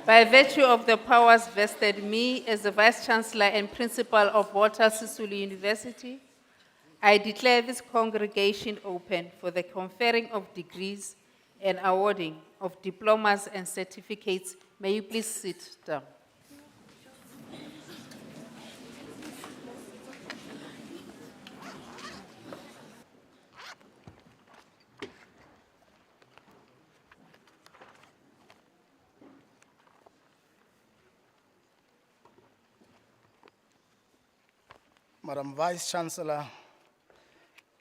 By virtue of the powers vested me as the Vice-Chancellor and Principal of Walter Sisulu University, I declare this congregation open for the conferring of degrees and awarding of diplomas and certificates. May you please sit down. Madam Vice-Chancellor,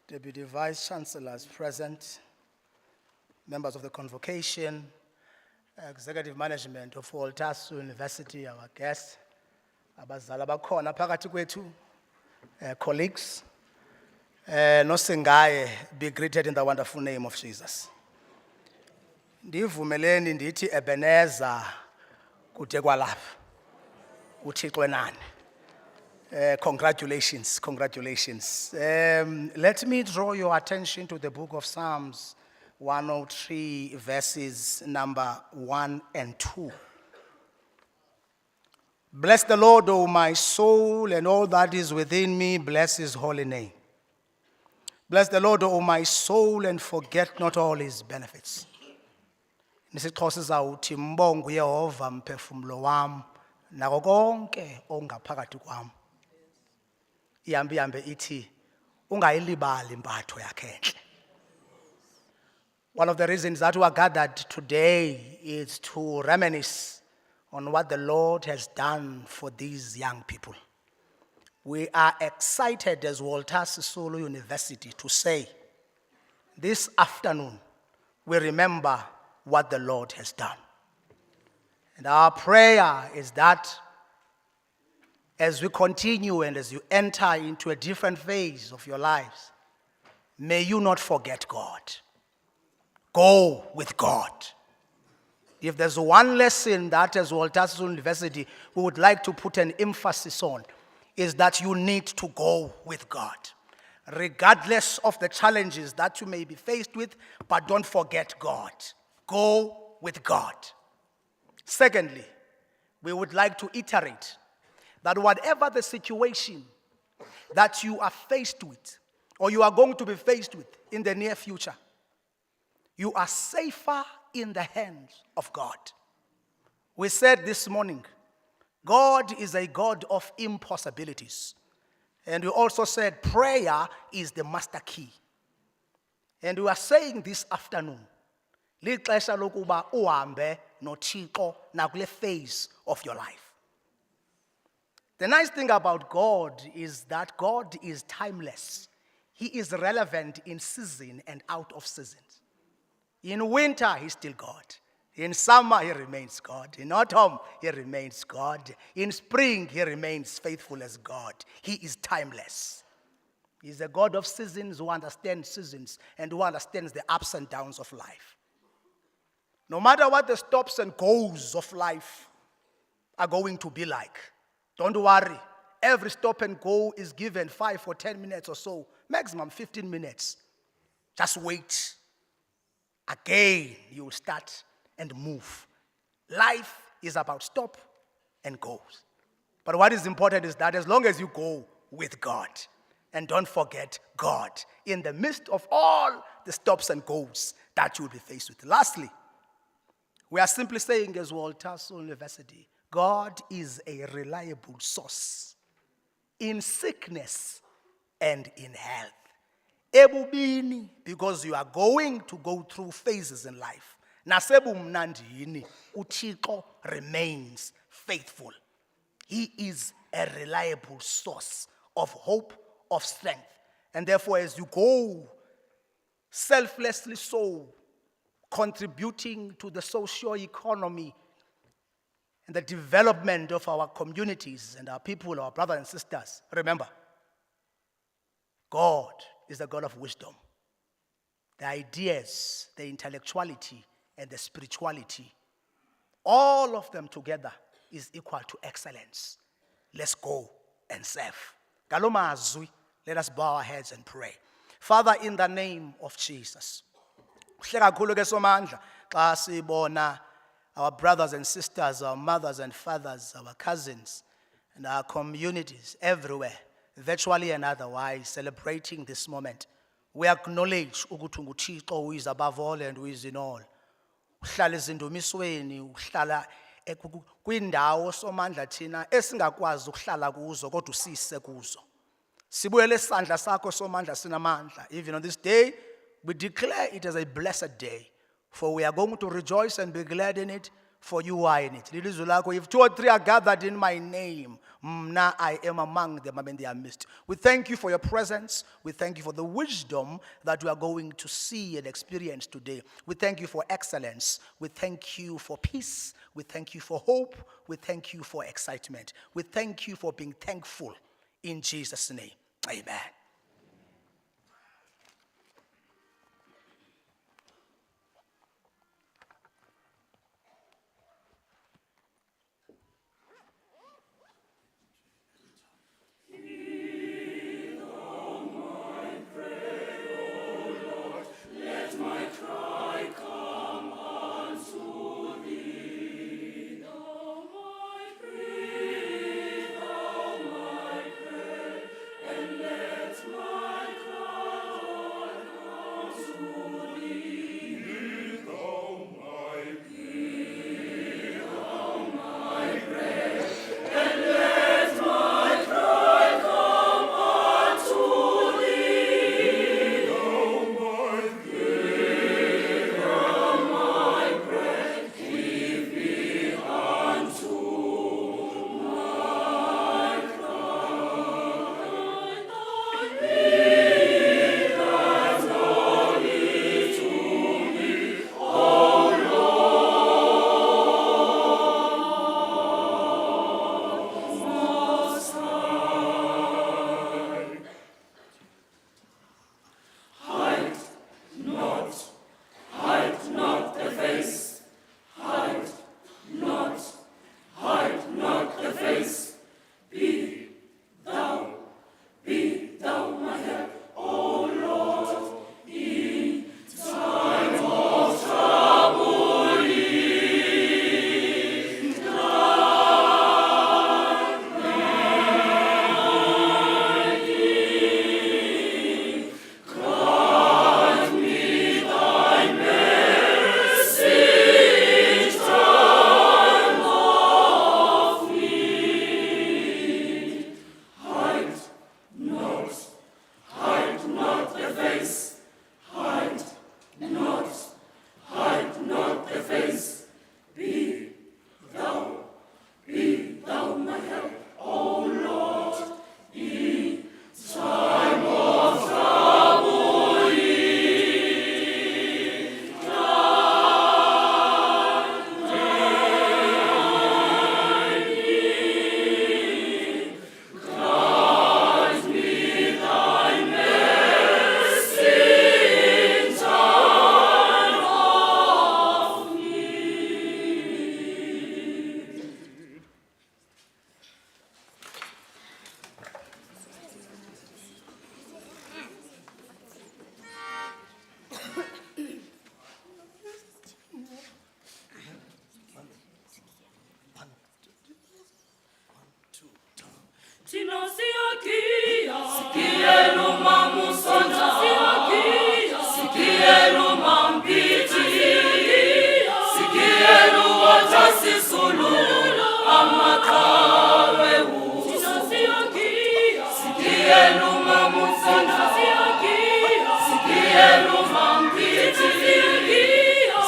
Deputy Vice-Chancellors present, members of the Convocation, Executive Management of Walter Sisulu University, our guests, abazali abakhona phakathi kwethu, colleagues, nosingaye, be greeted in the wonderful name of Jesus. Ndivumeleni ndithi Ebenezer kude kwalapha, uThixo enani. Congratulations, congratulations. Let me draw your attention to the book of Psalms 103, verses number 1 and 2. Bless the Lord, O my soul, and all that is within me, bless his holy name. Bless the Lord, O my soul, and forget not all his benefits. NisiXhosa sizawuthi mbonga uYehova mphefumulo wam nako konke ongaphakathi kwam. Ihambe ithi ungayilibali impatho yakhe enhle. One of the reasons that we are gathered today is to reminisce on what the Lord has done for these young people. We are excited as Walter Sisulu University to say, this afternoon, we remember what the Lord has done. And our prayer is that as we continue and as you enter into a different phase of your lives, may you not forget God. Go with God. If there's one lesson that as Walter Sisulu University we would like to put an emphasis on, is that you need to go with God. Regardless of the challenges that you may be faced with, but don't forget God. Go with God. Secondly, we would like to iterate that whatever the situation that you are faced with, or you are going to be faced with in the near future, you are safer in the hands of God. We said this morning, God is a God of impossibilities. And we also said prayer is the master key. And we are saying this afternoon, lixesha lokuba uhambe noThixo nakule phase of your life. The nice thing about God is that God is timeless. He is relevant in season and out of seasons. In winter, he's still God. In summer, he remains God. In autumn, he remains God. In spring, he remains faithful as God. He is timeless. He's a God of seasons who understands seasons and who understands the ups and downs of life. No matter what the stops and goes of life are going to be like, don't worry. Every stop and go is given 5 or 10 minutes or so, maximum 15 minutes. Just wait. Again, you will start and move. Life is about stop and goes. But what is important is that as long as you go with God, and don't forget God in the midst of all the stops and goes that you will be faced with. Lastly, we are simply saying as Walter Sisulu University, God is a reliable source in sickness and in health. Ebubini, because you are going to go through phases in life. Nasebumnandini, uThixo remains faithful. He is a reliable source of hope, of strength. And therefore, as you go selflessly so, contributing to the socio-economy and the development of our communities and our people, our brothers and sisters, remember, God is the God of wisdom. The ideas, the intellectuality, and the spirituality, all of them together is equal to excellence. Let's go and serve. Galomazwi, let us bow our heads and pray. Father, in the name of Jesus, our brothers and sisters, our mothers and fathers, our cousins, and our communities everywhere, virtually and otherwise, celebrating this moment, we acknowledge ukuthi nguThixo who is above all and who is in all. Uhlala ezindumisweni, uhlala kwindawo somandla thina esingakwazi ukuhlala kuzo kodwa usise kuzo. Sibuyele isandla sakho somandla sinamandla. Even on this day, we declare it as a blessed day, for we are going to rejoice and be glad in it, for you are in it. If 2 or 3 are gathered in my name, I am among them, I'm in their midst. We thank you for your presence. We thank you for the wisdom that we are going to see and experience today. We thank you for excellence. We thank you for peace. We thank you for hope. We thank you for excitement. We thank you for being thankful. In Jesus' name, amen. Let's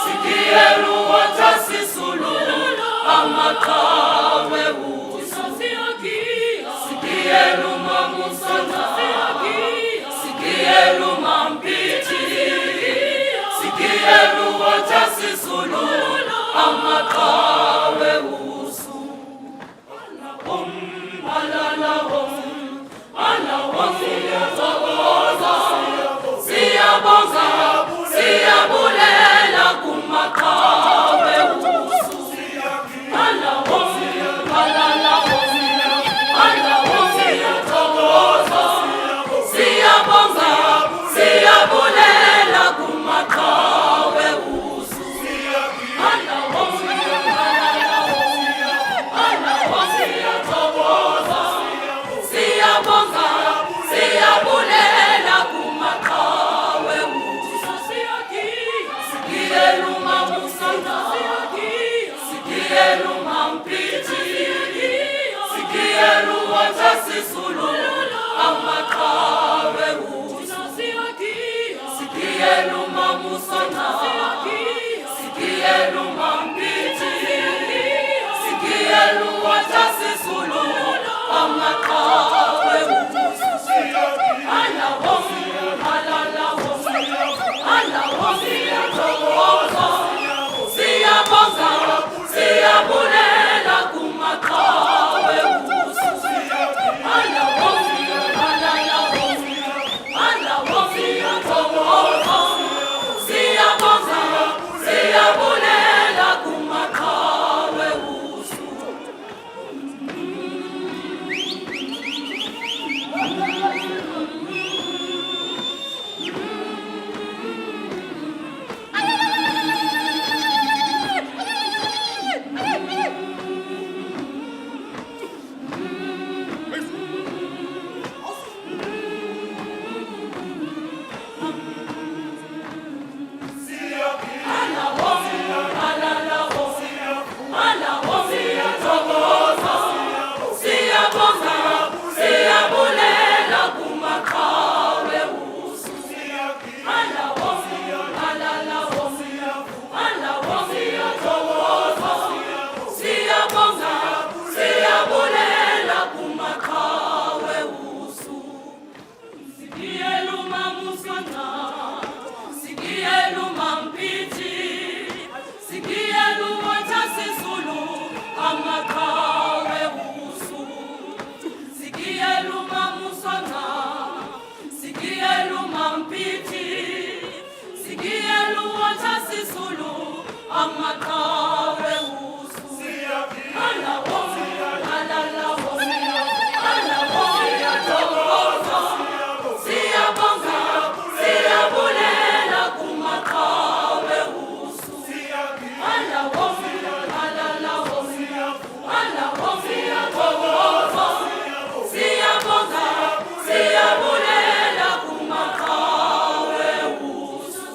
Sikielu wacha Sisulu, amakawe uso. Sikielu mamusana, sikielu mampiti. Sikielu wacha Sisulu, amakawe uso. Siyabulela kumakawe usu. Siyabulela kumakawe usu. Siyabulela kumakawe usu. Sikielu mamusana, sikielu mampiti. Sikielu wacha Sisulu, amakawe usu. Sikielu mamusana, sikielu mampiti. Sikielu wacha Sisulu, amakawe usu. Siyabulela kumakawe usu. Siyabulela kumakawe usu. Siyabulela kumakawe usu. Siyabulela kumakawe usu. Sikielu mamusana, sikielu mampiti. Sikielu wacha Sisulu, amakawe usu. Sikielu mamusana, sikielu mampiti. Sikielu wacha Sisulu, amakawe usu. Siyabulela kumakawe usu. Siyabulela kumakawe usu.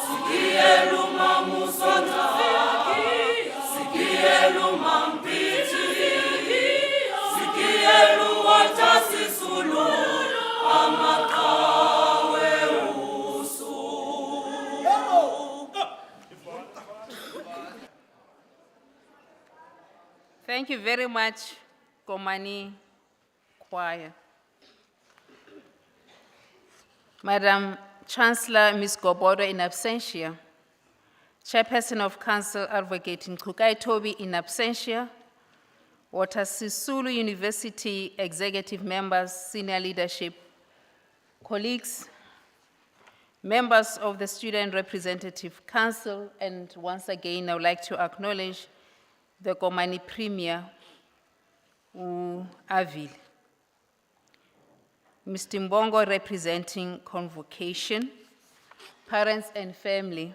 Sikielu mamusana, sikielu mampiti. Sikielu wacha Sisulu, amakawe usu. Thank you very much, Komani Choir. Madam Chancellor, Ms. Gobodo in absentia. Chairperson of Council Advocating Kukai Toby in absentia. Water Sisulu University executive members, senior leadership, colleagues, members of the Student Representative Council, and once again, I would like to acknowledge the Komani Premier, Avil. Mr. Mbongo representing Convocation, parents and family.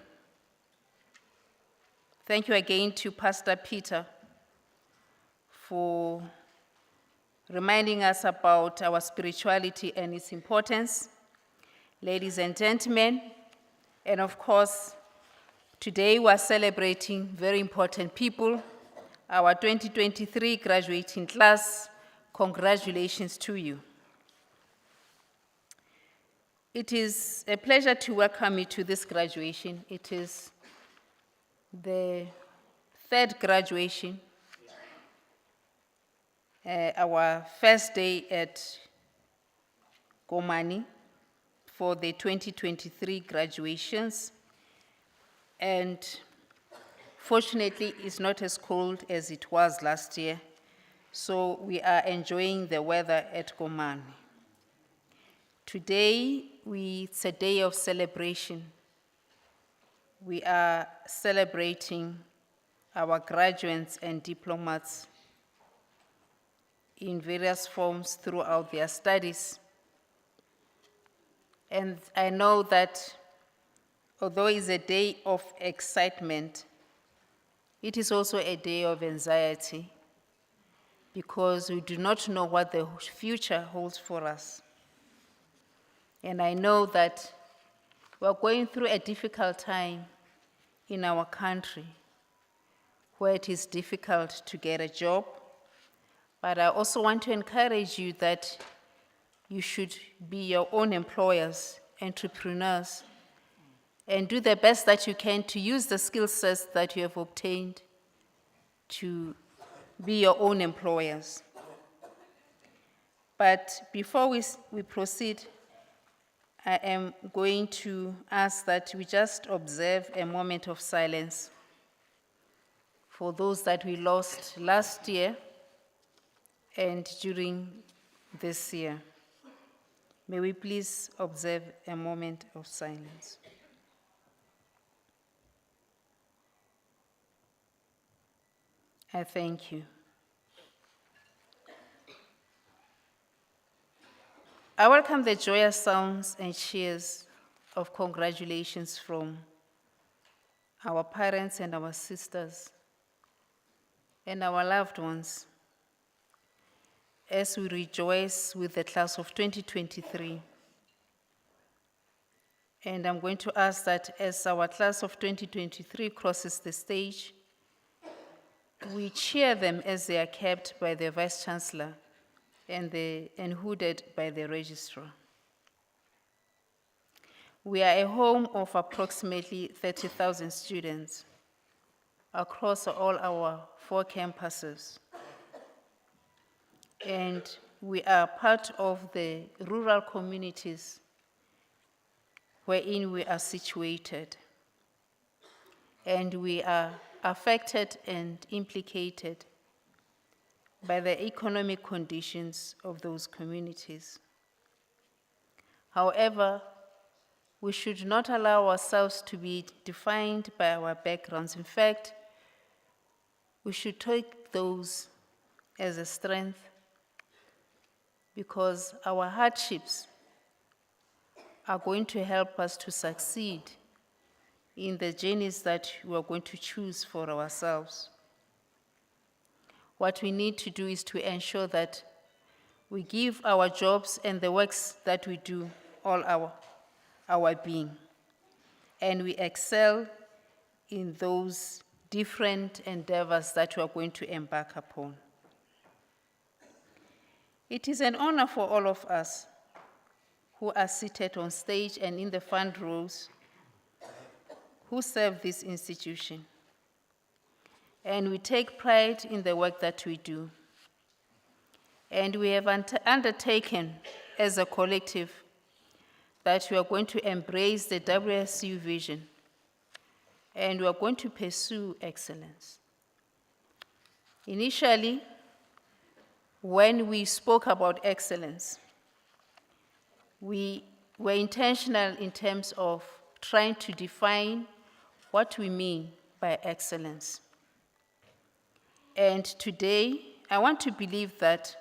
Thank you again to Pastor Peter for reminding us about our spirituality and its importance. Ladies and gentlemen, and of course, today we're celebrating very important people, our 2023 graduating class. Congratulations to you. It is a pleasure to welcome you to this graduation. It is the third graduation, our first day at Komani for the 2023 graduations. And fortunately, it's not as cold as it was last year. So we are enjoying the weather at Komani. Today, it's a day of celebration. We are celebrating our graduates and diplomats in various forms throughout their studies. And I know that although it's a day of excitement, it is also a day of anxiety because we do not know what the future holds for us. And I know that we're going through a difficult time in our country where it is difficult to get a job. But I also want to encourage you that you should be your own employers, entrepreneurs, and do the best that you can to use the skill sets that you have obtained to be your own employers. But before we proceed, I am going to ask that we just observe a moment of silence for those that we lost last year and during this year. May we please observe a moment of silence. I thank you. I welcome the joyous sounds and cheers of congratulations from our parents and our sisters and our loved ones as we rejoice with the class of 2023. And I'm going to ask that as our class of 2023 crosses the stage, we cheer them as they are kept by the Vice Chancellor and hooded by the Registrar. We are a home of approximately 30,000 students across all our 4 campuses. And we are part of the rural communities wherein we are situated. And we are affected and implicated by the economic conditions of those communities. However, we should not allow ourselves to be defined by our backgrounds. In fact, we should take those as a strength because our hardships are going to help us to succeed in the journeys that we are going to choose for ourselves. What we need to do is to ensure that we give our jobs and the works that we do all our being, and we excel in those different endeavors that we are going to embark upon. It is an honor for all of us who are seated on stage and in the front rows who serve this institution. And we take pride in the work that we do. And we have undertaken as a collective that we are going to embrace the WSU vision and we are going to pursue excellence. Initially, when we spoke about excellence, we were intentional in terms of trying to define what we mean by excellence. And today, I want to believe that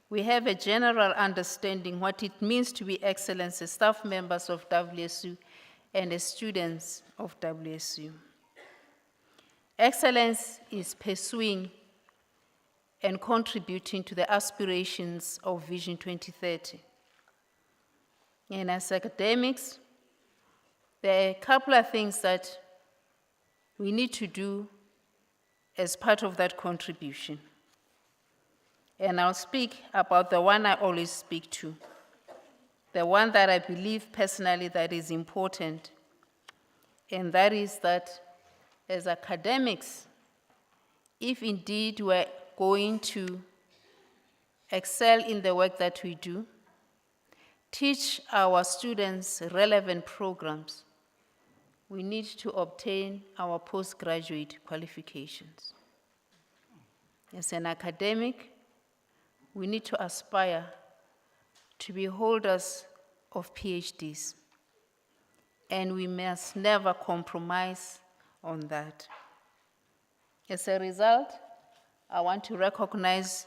we have a general understanding what it means to be excellence as staff members of WSU and as students of WSU. Excellence is pursuing and contributing to the aspirations of Vision 2030. And as academics, there are a couple of things that we need to do as part of that contribution. And I'll speak about the one I always speak to. the one that I believe personally that is important, and that is that as academics, if indeed we're going to excel in the work that we do, teach our students relevant programs, we need to obtain our postgraduate qualifications. As an academic, we need to aspire to be holders of PhDs, and we must never compromise on that. As a result, I want to recognize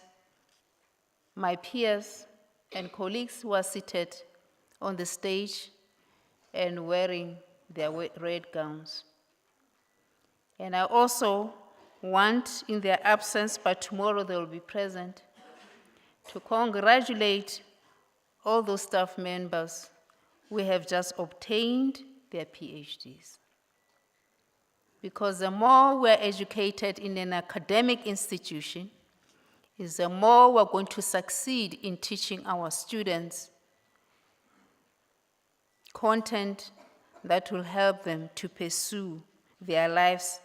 my peers and colleagues who are seated on the stage and wearing their red gowns. And I also want, in their absence, but tomorrow they will be present, to congratulate all those staff members who have just obtained their PhDs. Because the more we're educated in an academic institution, is the more we're going to succeed in teaching our students content that will help them to pursue their lives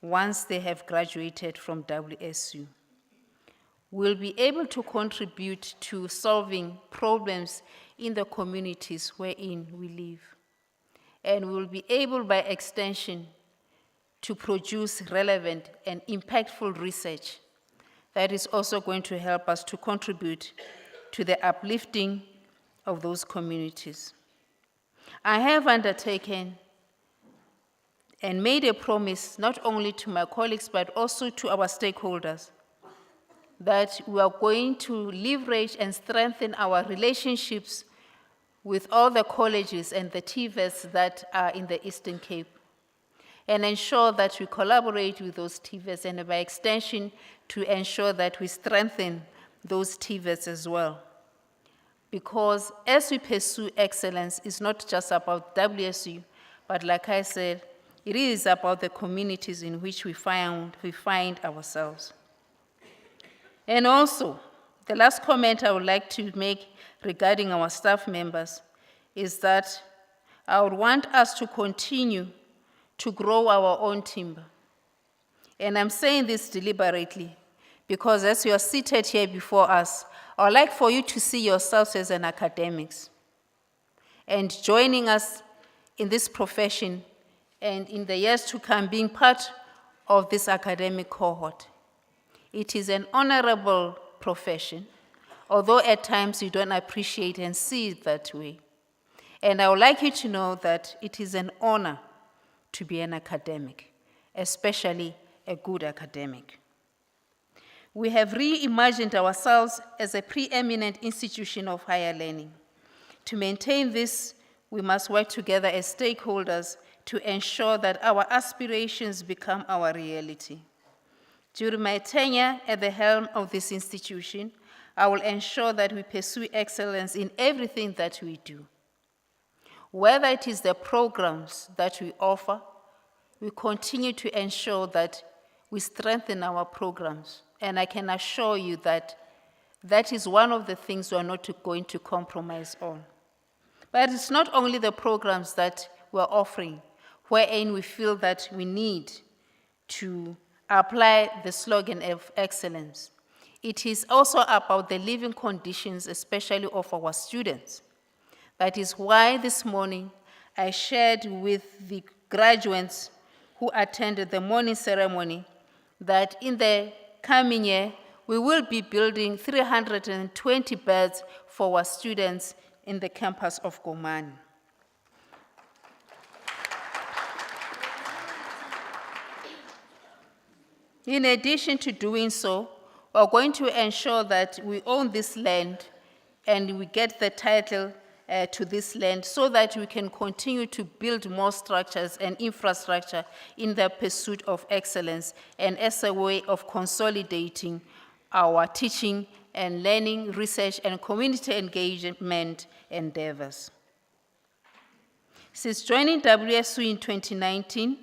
once they have graduated from WSU. We'll be able to contribute to solving problems in the communities wherein we live. And we'll be able, by extension, to produce relevant and impactful research that is also going to help us to contribute to the uplifting of those communities. I have undertaken and made a promise, not only to my colleagues, but also to our stakeholders, that we are going to leverage and strengthen our relationships with all the colleges and the TVETs that are in the Eastern Cape, and ensure that we collaborate with those TVETs, and by extension, to ensure that we strengthen those TVETs as well. Because as we pursue excellence, it's not just about WSU, but like I said, it is about the communities in which we find ourselves. And also, the last comment I would like to make regarding our staff members is that I would want us to continue to grow our own timber. And I'm saying this deliberately because as you are seated here before us, I would like for you to see yourselves as an academics and joining us in this profession and in the years to come being part of this academic cohort. It is an honorable profession, although at times you don't appreciate and see it that way. And I would like you to know that it is an honor to be an academic, especially a good academic. We have reimagined ourselves as a preeminent institution of higher learning. To maintain this, we must work together as stakeholders to ensure that our aspirations become our reality. During my tenure at the helm of this institution, I will ensure that we pursue excellence in everything that we do. Whether it is the programs that we offer, we continue to ensure that we strengthen our programs. And I can assure you that that is one of the things we are not going to compromise on. But it's not only the programs that we're offering, wherein we feel that we need to apply the slogan of excellence. It is also about the living conditions, especially of our students. That is why this morning I shared with the graduates who attended the morning ceremony that in the coming year, we will be building 320 beds for our students in the campus of Komani. In addition to doing so, we're going to ensure that we own this land and we get the title to this land so that we can continue to build more structures and infrastructure in the pursuit of excellence and as a way of consolidating our teaching and learning, research, and community engagement endeavors. Since joining WSU in 2019,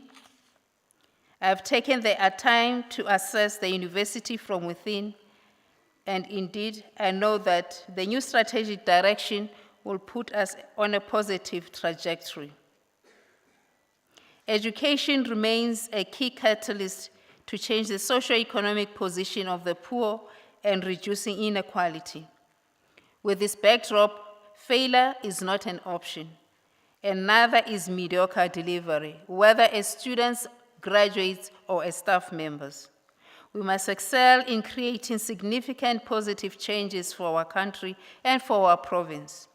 I've taken the time to assess the university from within, and indeed, I know that the new strategic direction will put us on a positive trajectory. Education remains a key catalyst to change the socio-economic position of the poor and reducing inequality. With this backdrop, failure is not an option, and neither is mediocre delivery, whether as students, graduates, or as staff members. We must excel in creating significant positive changes for our country and for our province.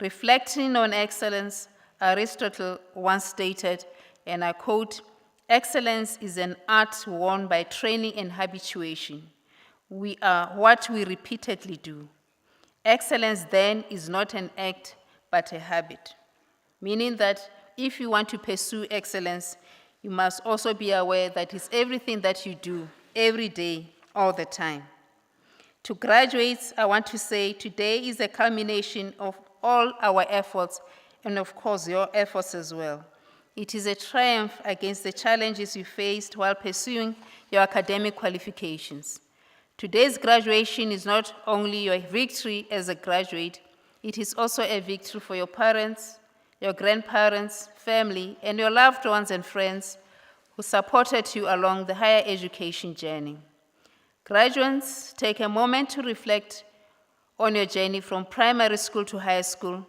Reflecting on excellence, Aristotle once stated, and I quote, "Excellence is an art won by training and habituation. We are what we repeatedly do. Excellence then is not an act, but a habit." Meaning that if you want to pursue excellence, you must also be aware that it's everything that you do, every day, all the time. To graduates, I want to say today is a culmination of all our efforts, and of course your efforts as well. It is a triumph against the challenges you faced while pursuing your academic qualifications. Today's graduation is not only your victory as a graduate, it is also a victory for your parents, your grandparents, family, and your loved ones and friends who supported you along the higher education journey. Graduates, take a moment to reflect on your journey from primary school to high school,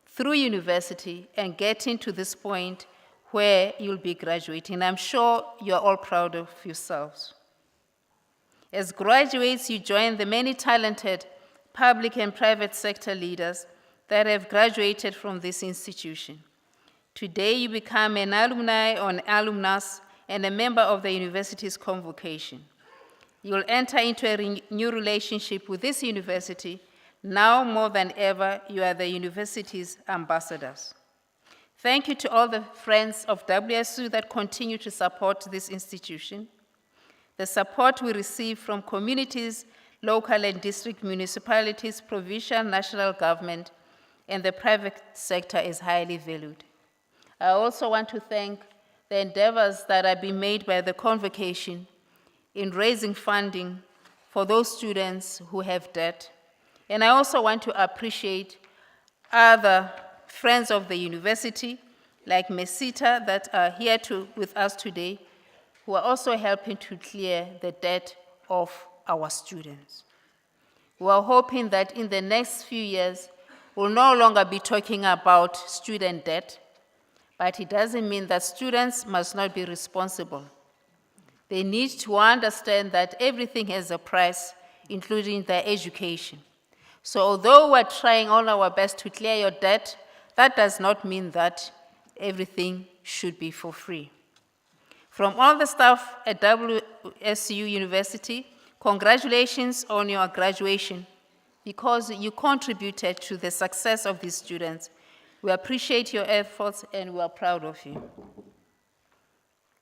through university, and getting to this point where you'll be graduating. I'm sure you're all proud of yourselves. As graduates, you join the many talented public and private sector leaders that have graduated from this institution. Today, you become an alumni or an alumnus and a member of the university's convocation. You'll enter into a new relationship with this university. Now more than ever, you are the university's ambassadors. Thank you to all the friends of WSU that continue to support this institution. The support we receive from communities, local and district municipalities, provincial, national government, and the private sector is highly valued. I also want to thank the endeavors that are being made by the Convocation in raising funding for those students who have debt. And I also want to appreciate other friends of the university, like Mesita, that are here with us today, who are also helping to clear the debt of our students. We are hoping that in the next few years, we'll no longer be talking about student debt, but it doesn't mean that students must not be responsible. They need to understand that everything has a price, including their education. So although we're trying all our best to clear your debt, that does not mean that everything should be for free. From all the staff at WSU University, congratulations on your graduation because you contributed to the success of these students. We appreciate your efforts and we are proud of you.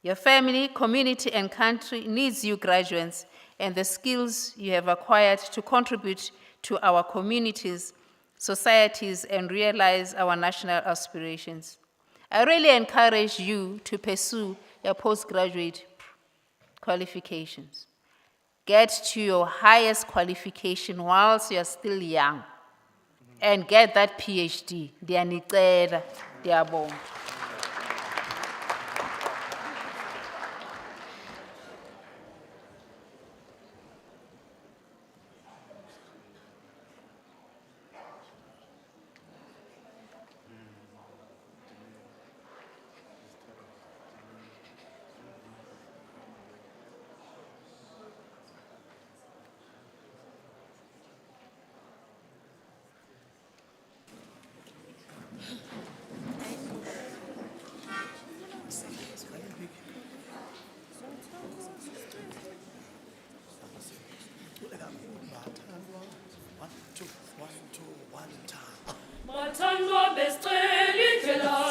Your family, community, and country needs you graduates and the skills you have acquired to contribute to our communities, societies, and realize our national aspirations. I really encourage you to pursue your postgraduate qualifications. Get to your highest qualification whilst you're still young and get that PhD. Ndiyanicela, ndiyabonga. Bathandwa besicela indlela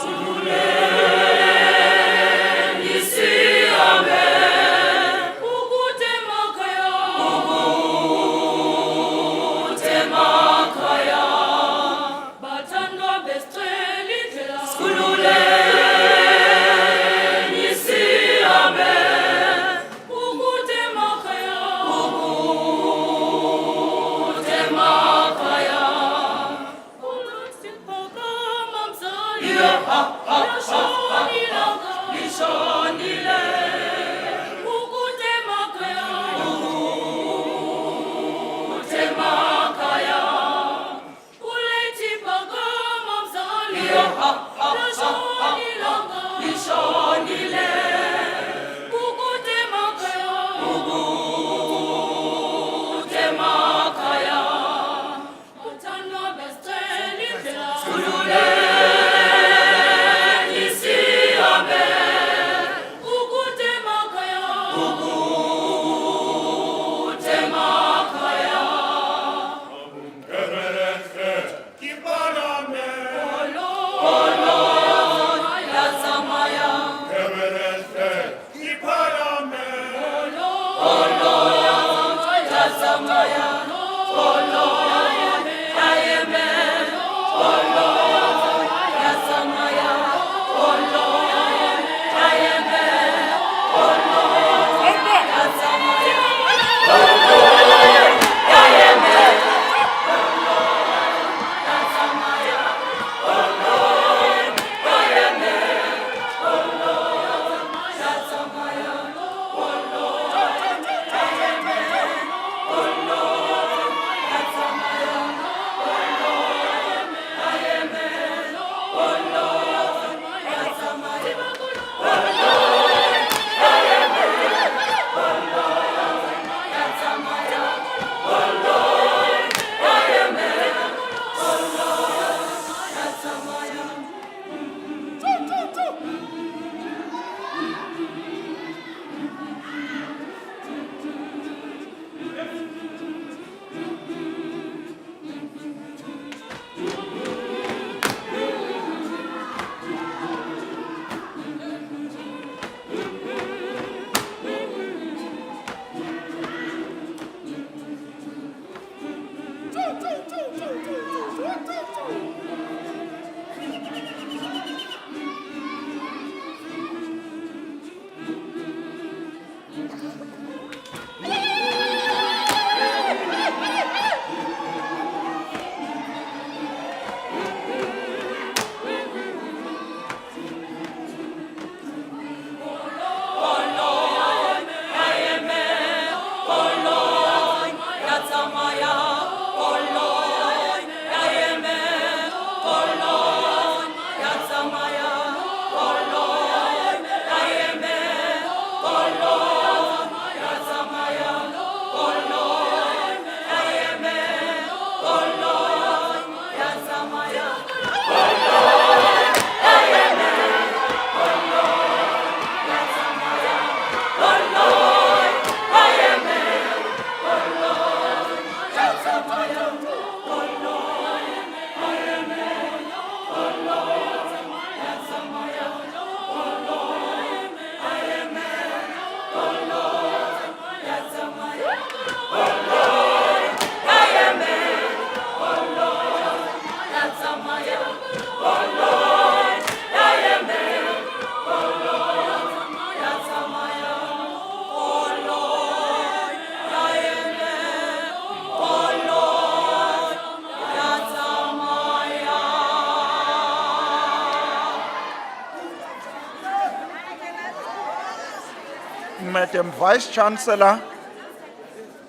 Madam Vice Chancellor,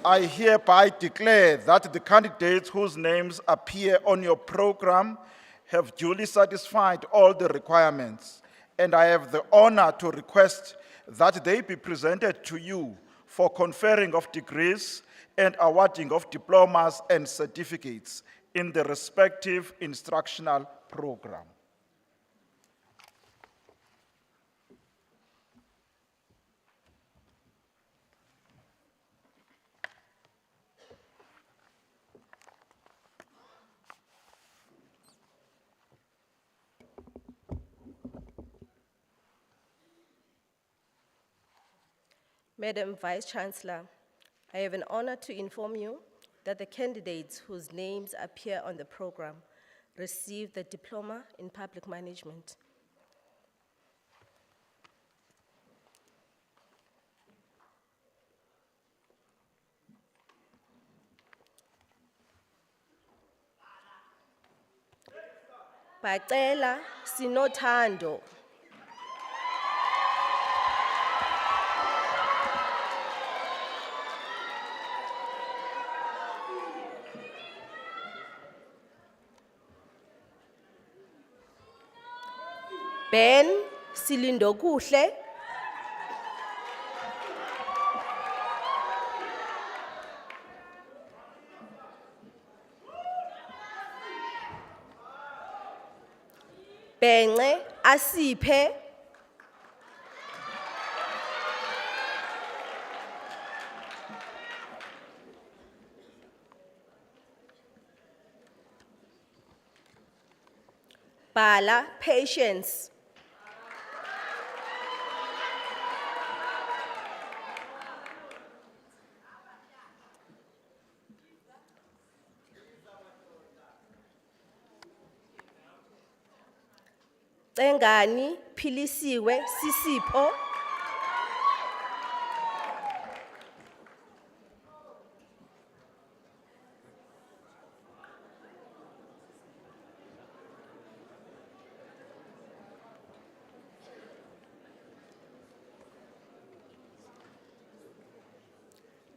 I hereby declare that the candidates whose names appear on your program have duly satisfied all the requirements, and I have the honor to request that they be presented to you for conferring of degrees and awarding of diplomas and certificates in the respective instructional program. Madam Vice Chancellor, I have an honor to inform you that the candidates whose names appear on the program received the Diploma in Public Management. Bacela Sinothando. Ben Silindokuhle. Bence Asiphe. Bala Patience. Engani Philisiwe Sisipho.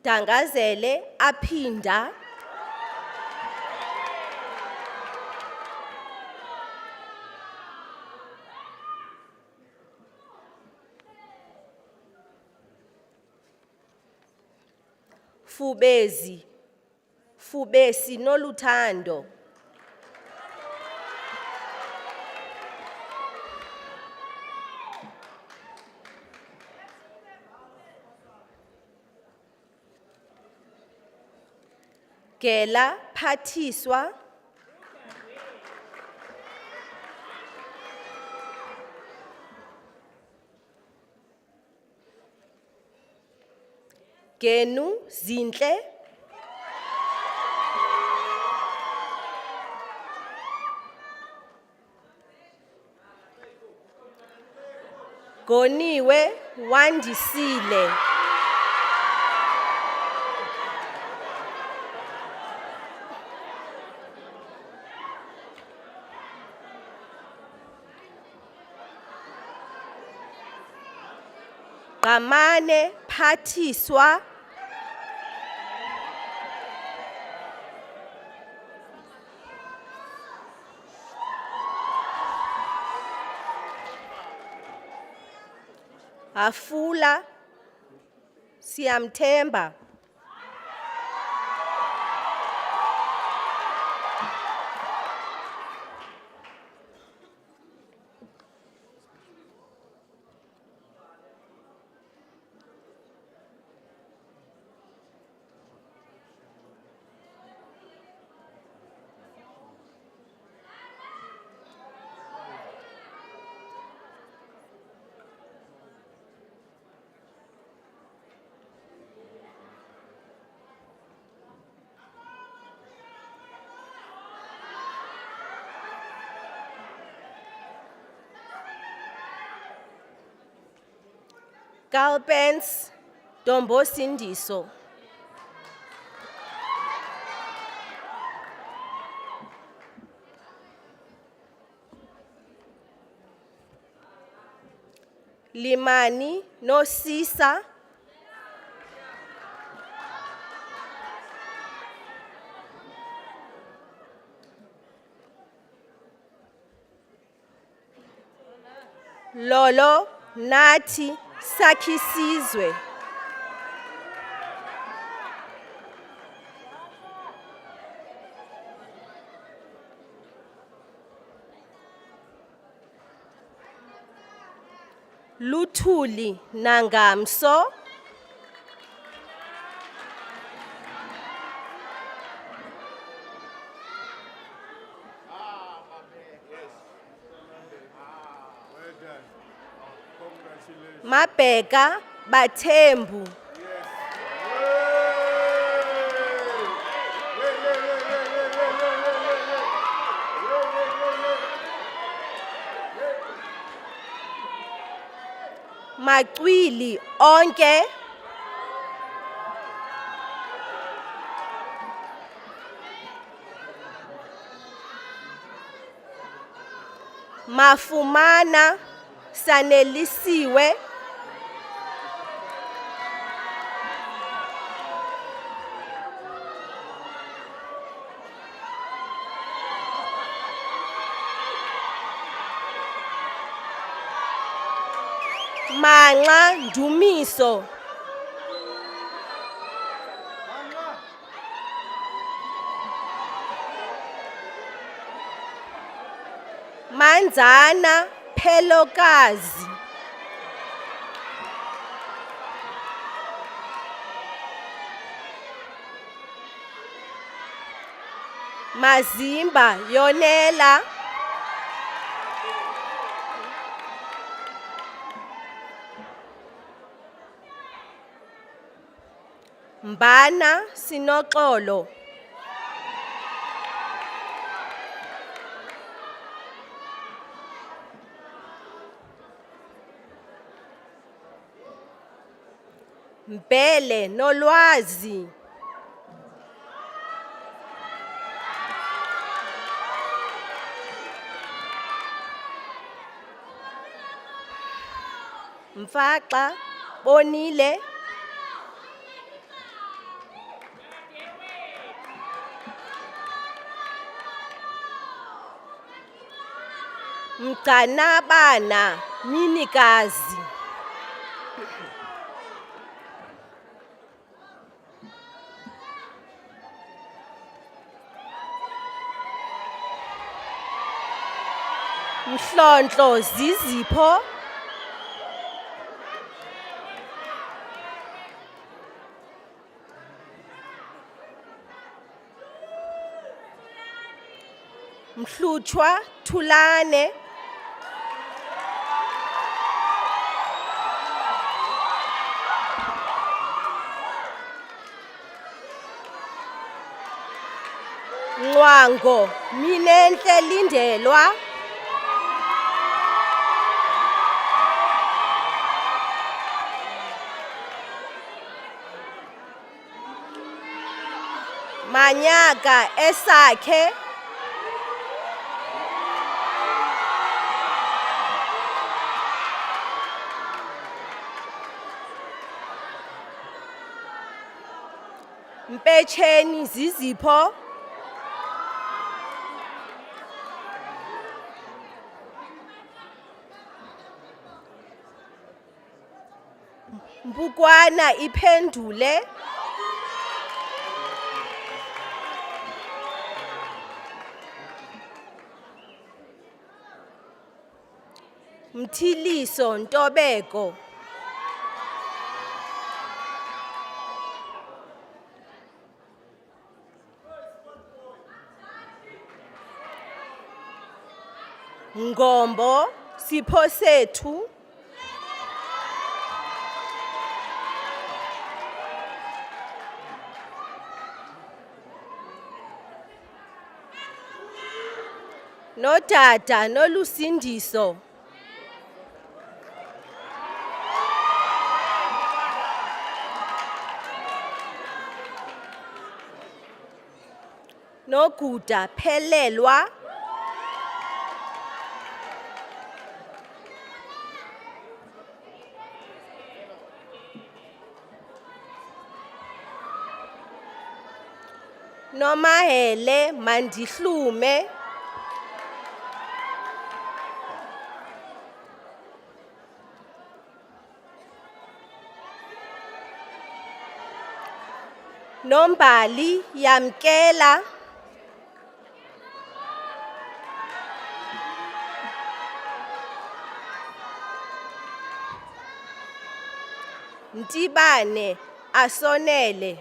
Dangazele Aphinda. Fubesi Noluthando. Gela Phathiswa. Genu Zinhle. Goniwe Wandisile. Gamane Phathiswa. Afula Siyamthemba. Galpens Dombosindiso. Limani Nosisa. Lolo Nathi Sakisizwe. Luthuli Nangamso. Mabheka Bathembu. Macwili onke. Mafumana Sanelisiwe. Manxa Ndumiso. Manzana Pelokazi. Mazimba Yonela. Mbana Sinoxolo. Mbele Nolwazi. Mfaxa Bonile. Mgcanabana Minikazi. Mhlonhlo Zizipho. Mhlutshwa Thulane. Ngwango Minenhle Lindelwa. Manyaka Esakhe. Mpetsheni Zizipho. Mbukwana Iphendule. Mthiliso Ntobeko. Ngombo Siphosethu. Nodada Nolusindiso. Noguda Phelelwa. Nomahele Mandihlume. Nombali Yamkela. Ntibane Asonele.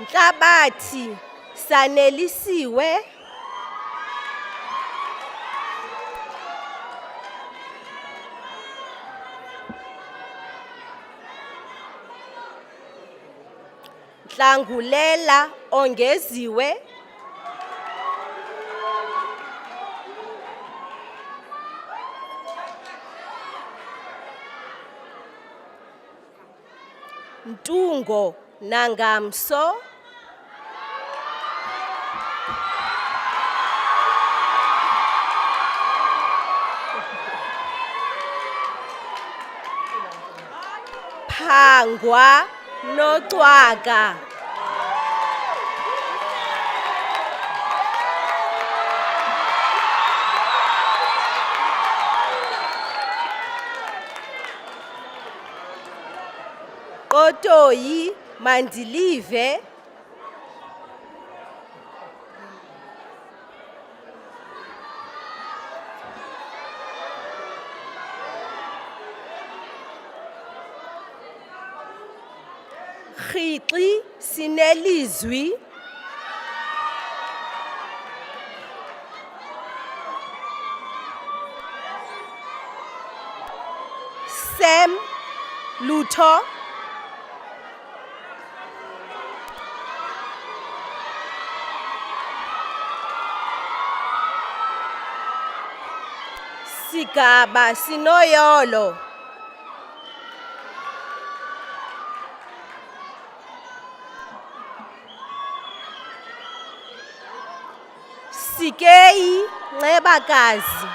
Nhlabathi Sanelisiwe. Nhlangulela Ongeziwe. Ntungo Nangamso, Phangwa Nocwaga, Otoyi Mandilive, Khitli Sinelizwi, Sam Luto, Sigaba Sinoyolo, Sikei Ngebakazi,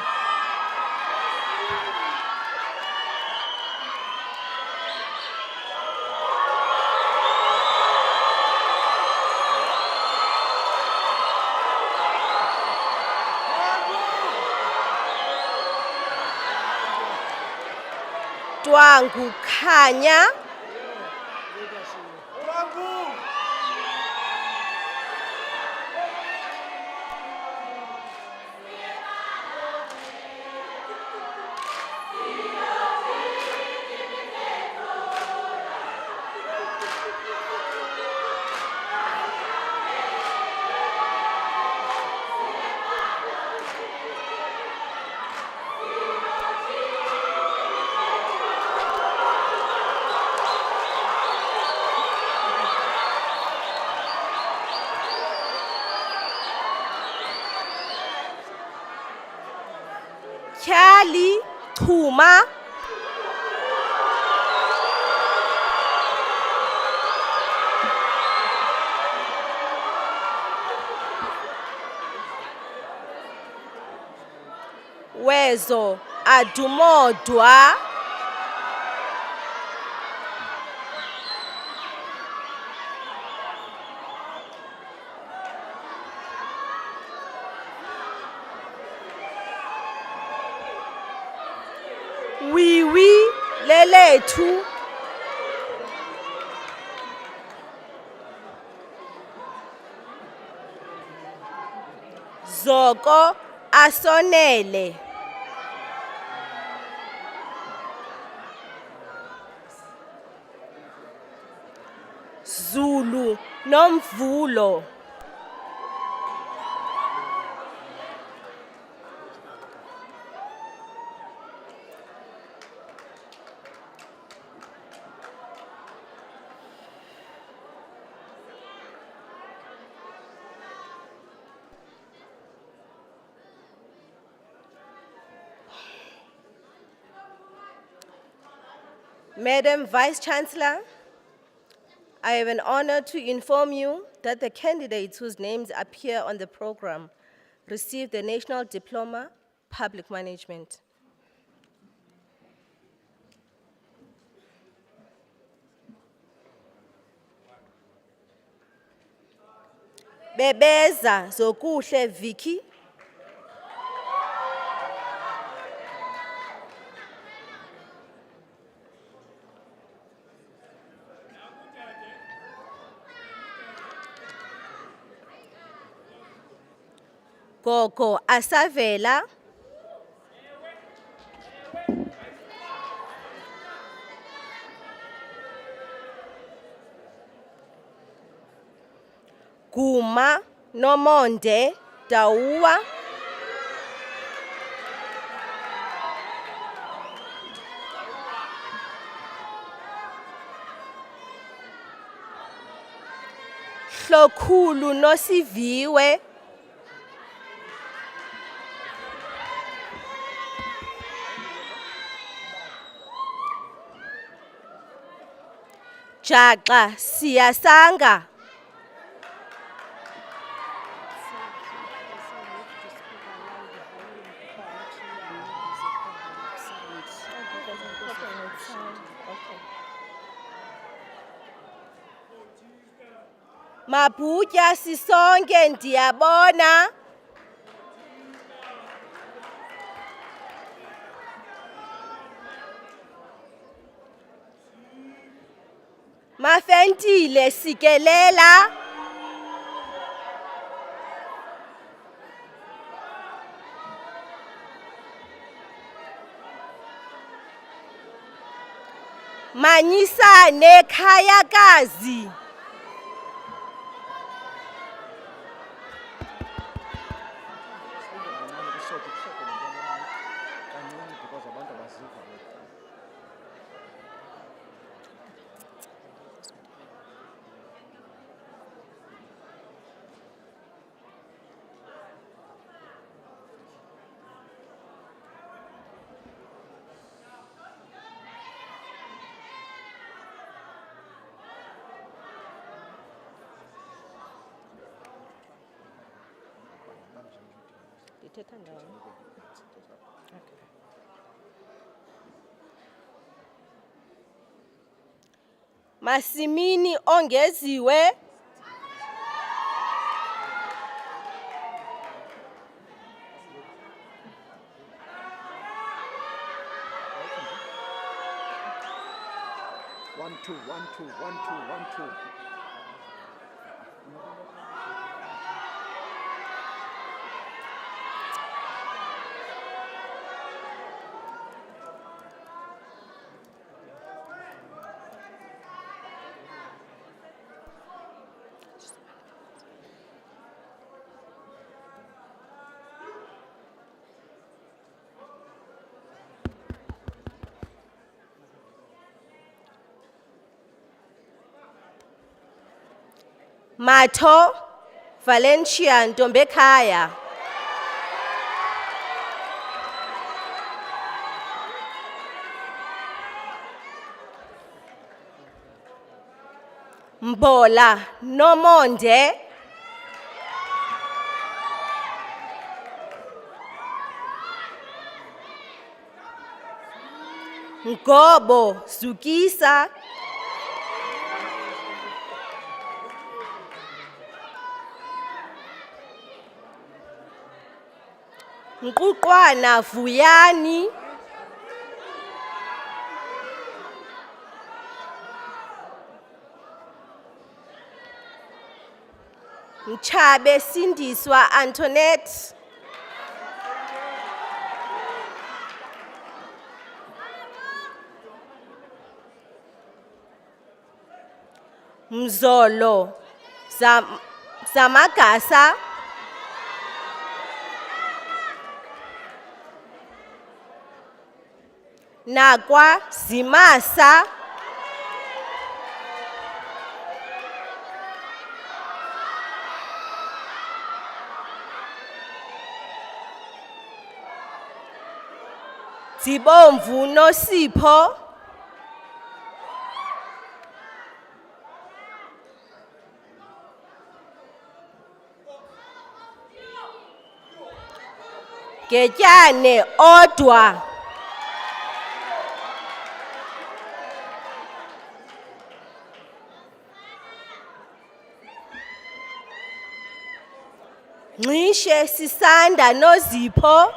Dwangu Khanya, Kyali Chuma, Wezo Adumodwa, Wiwi Lelethu, Zoko Asonele, Zulu Nomvulo, Madam Vice-Chancellor, I have an honor to inform you that the candidates whose names appear on the program received the National Diploma, Public Management. Bebeza Zokuhle Vicky, Gogo Asavela, Guma Nomonde Daua, Hlokhulu Nosiviwe, Jaxa siyasanga. Mabhutya sisonke ndiyabona. Mafentile sikelela. Manyisane khayakazi. Masimini ongeziwe. One, two, one, two, one, two, one, two. Matho Valencia Ntombekhaya. Mbola Nomonde. Ngobo Zukisa. Nquqwana Vuyani. Mchabe Sindiswa Antoinette. Mzolo Zamagasa. Nakwa Zimasa. Zibomvu Nosipho. Getyane Odwa. Ncishe Sisanda Nozipho.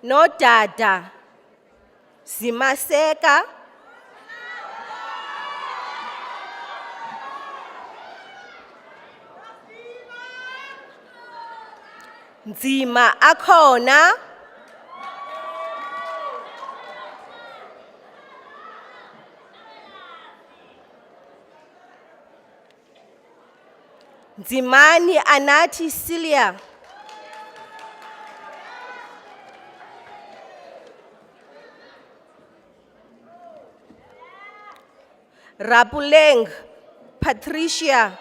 Nodada Zimaseka. Nzima akhona. Nzimani Anathi Celia. Rapuleng Patricia.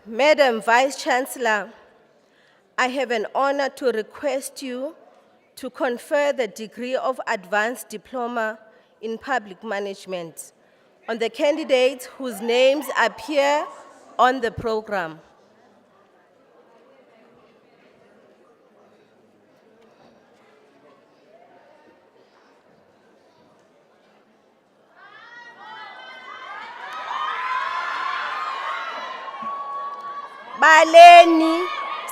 Madam Vice Chancellor, I have an honor to request you to confer the degree of Advanced Diploma in Public Management on the candidates whose names appear on the program. Baleni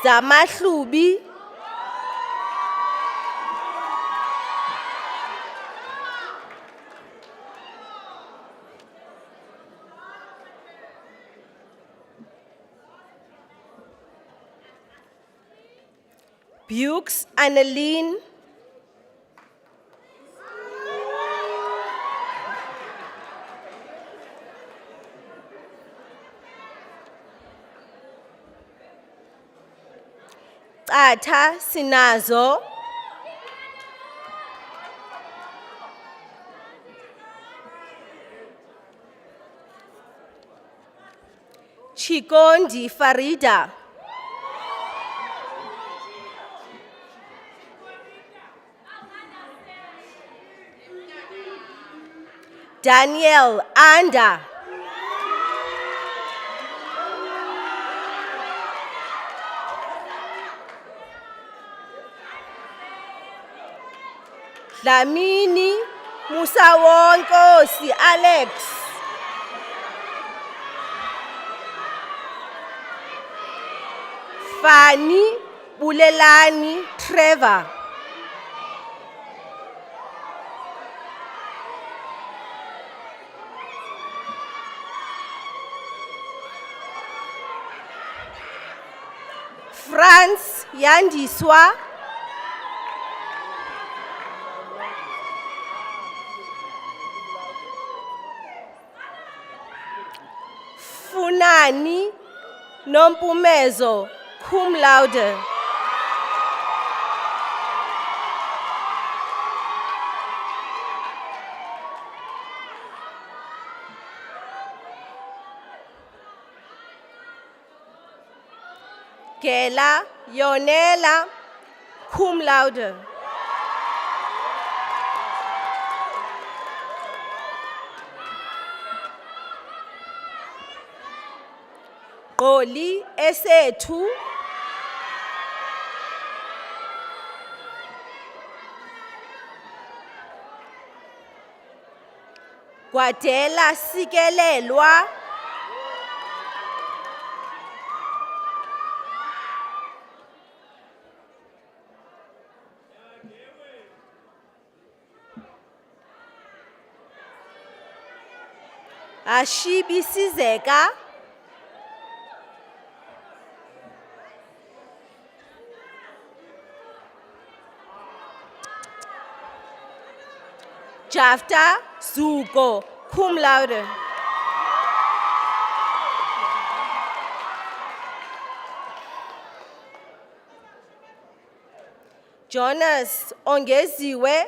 zamahlubi Bukes Annelien Atha Sinazo Chikondi Farida Daniel Anda Dlamini Musawonkosi Alex Fani Bulelani Trevor Franz Yandiswa Funani Nompumezo cum laude Gela Yonela cum laude Goli Esethu Gwadela Sikelelwa Ashibi Sizeka Jafta Zuko cum laude Jonas Ongeziwe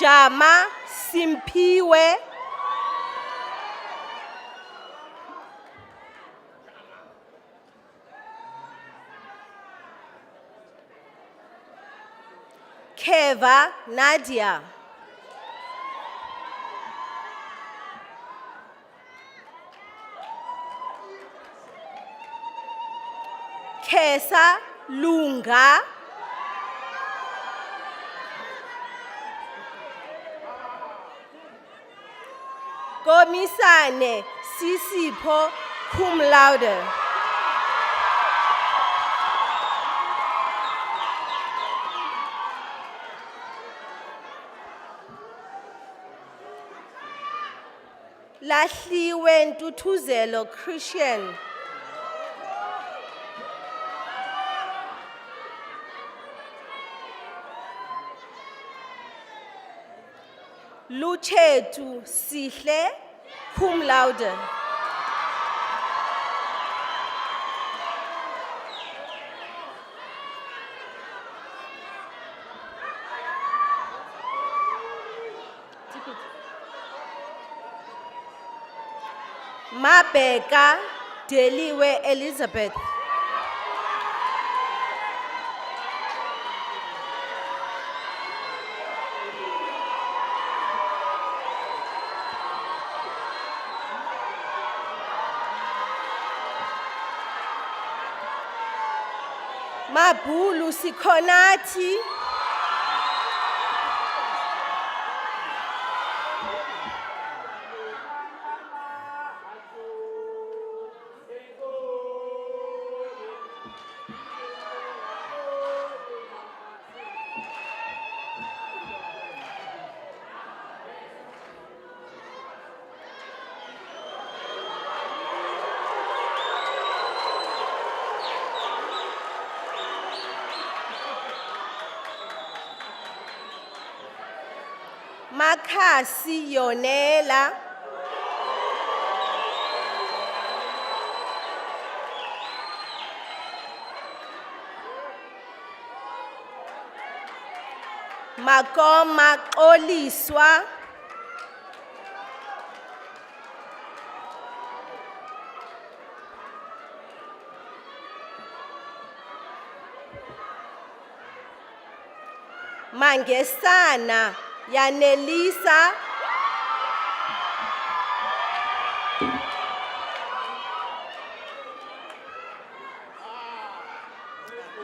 Jama Simpiwe Keva Nadia Kesa Lunga Komisane Sisipho cum laude Lahliwe Ntuthuzelo Christian Luchetu Sihle cum laude Mabeka Deliwe Elizabeth. Mabulu Sikonati. Makasi Yonela. Makoma Oliswa. Mangesana Yanelisa.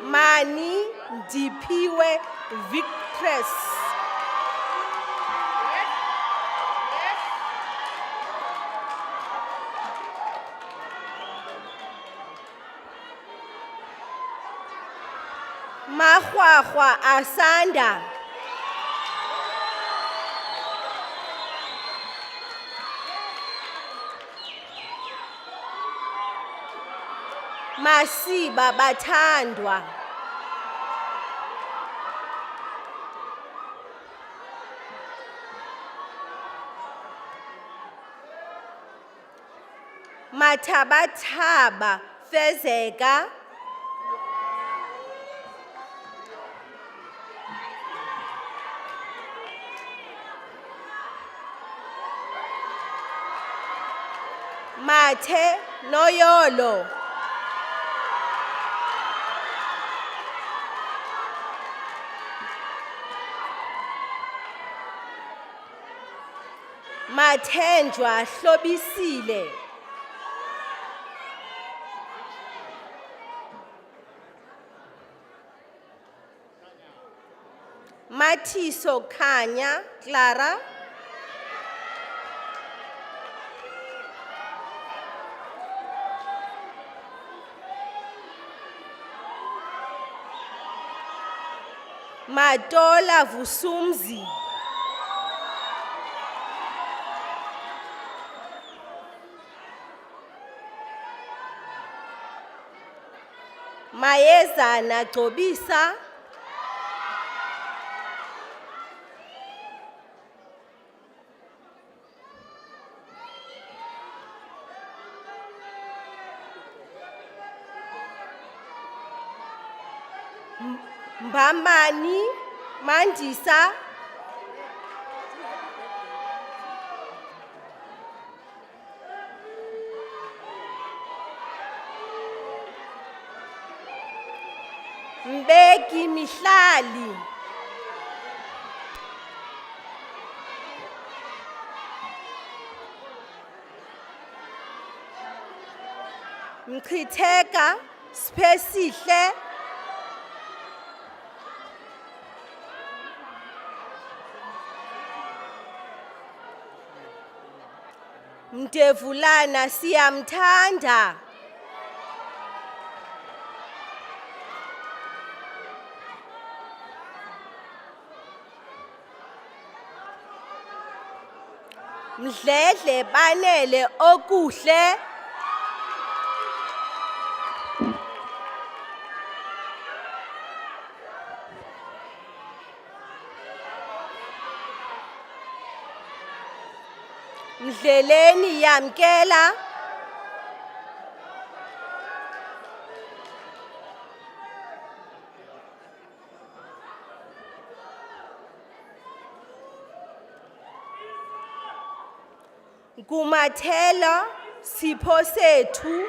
Mani Dipiwe Victress. Mahwahwa Asanda. Masiba Batandwa. Matabataba Fezeka. Mate Noyolo. Mathenjwa Hlobisile. Mathiso Khanya Clara. Madola Vusumzi. Mayezana Gcobisa. Mbambani Mandisa. Mbeki Mihlali. Mchitheka Spesihle. Mdevulana Siyamthanda. Mdledle Banele Okuhle. Mdleleni Yamkela. Kumathelo Sipho sethu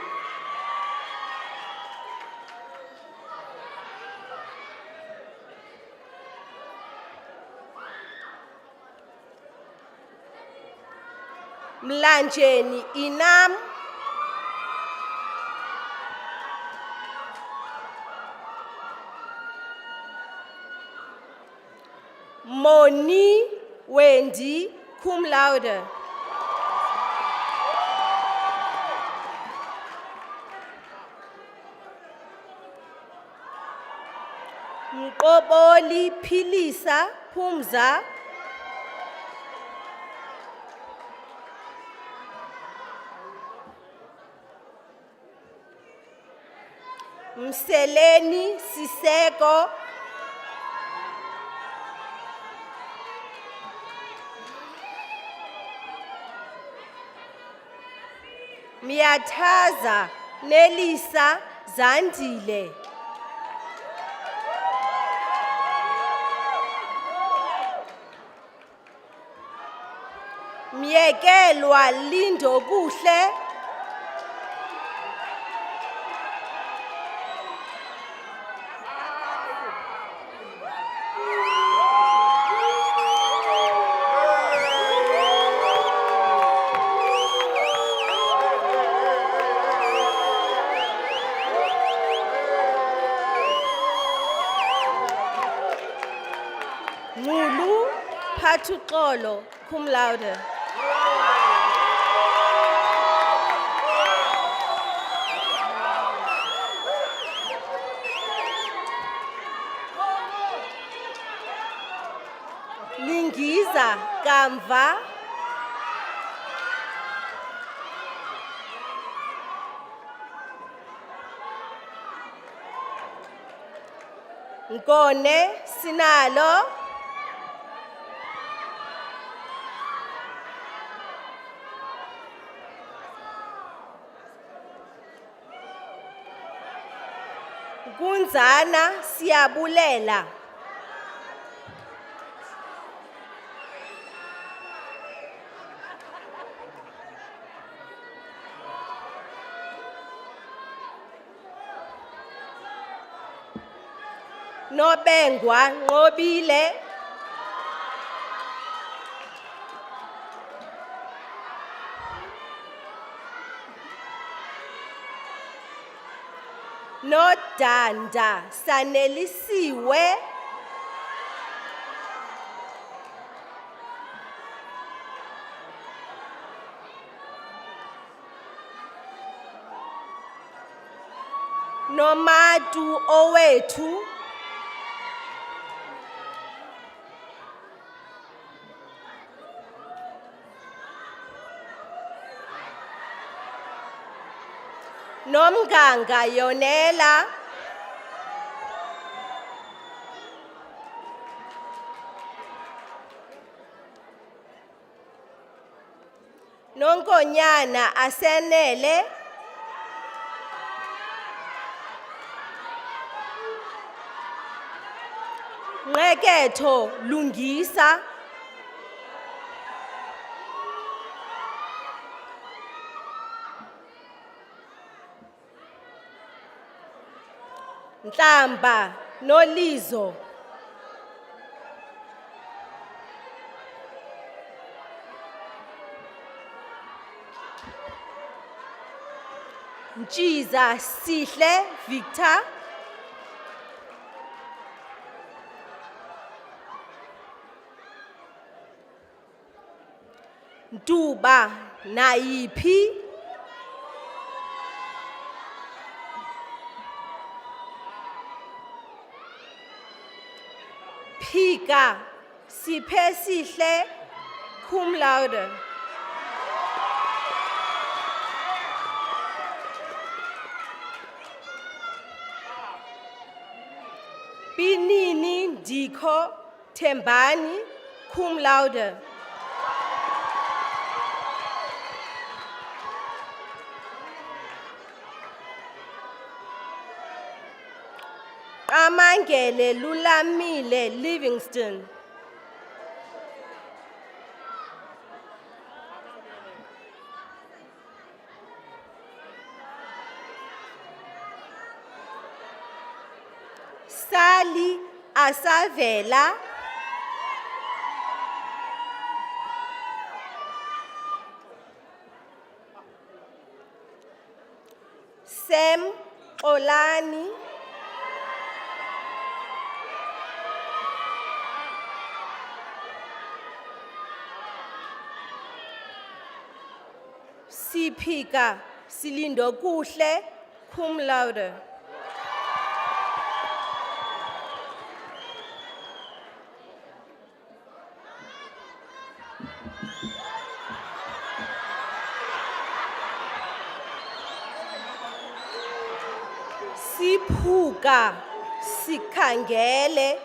Mlanjeni inam Moni Wendy cum laude. Mqoboli Philisa Phumza. Mseleni Siseko. Miyathaza Nelisa Zandile. Myekelwa Lindo Buhle. Ngulu Patuxolo cum laude. Lingiza Kamva. Nkone Sinalo. Kunzana Siyabulela. Nobengwa Nqobile. Nodanda Sanelisiwe. Nomatu owethu. Nomganga Yonela. Nonkonyana Asenele. Ngeketho Lungisa. Nhlamba Nolizo. Ntshiza Sihle Victor. Ntuba Naipi. Phika Siphesihle cum laude. Pinini Diko Tembani cum laude. Amangele Lulamile Livingston. Sali Asavela, Sam Olani, Sipika Silindo Kuhle, cum laude. Siphuka sikhangele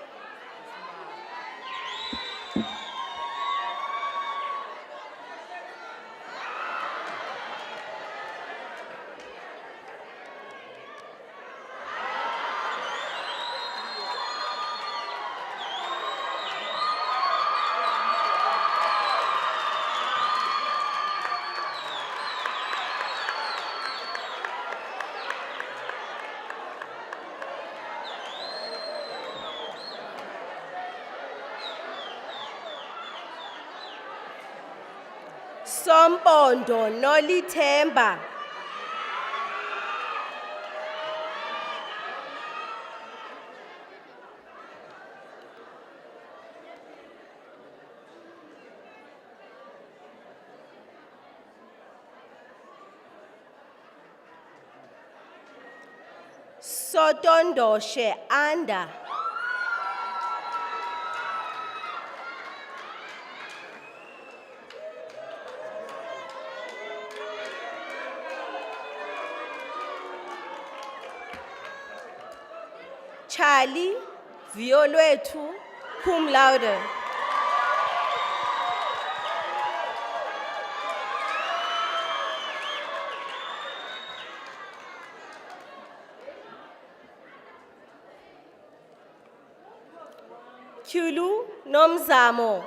Sompondo Nolithemba, Sotondoshe Anda, Charlie Violwetu, cum laude. Kulu Nomzamo,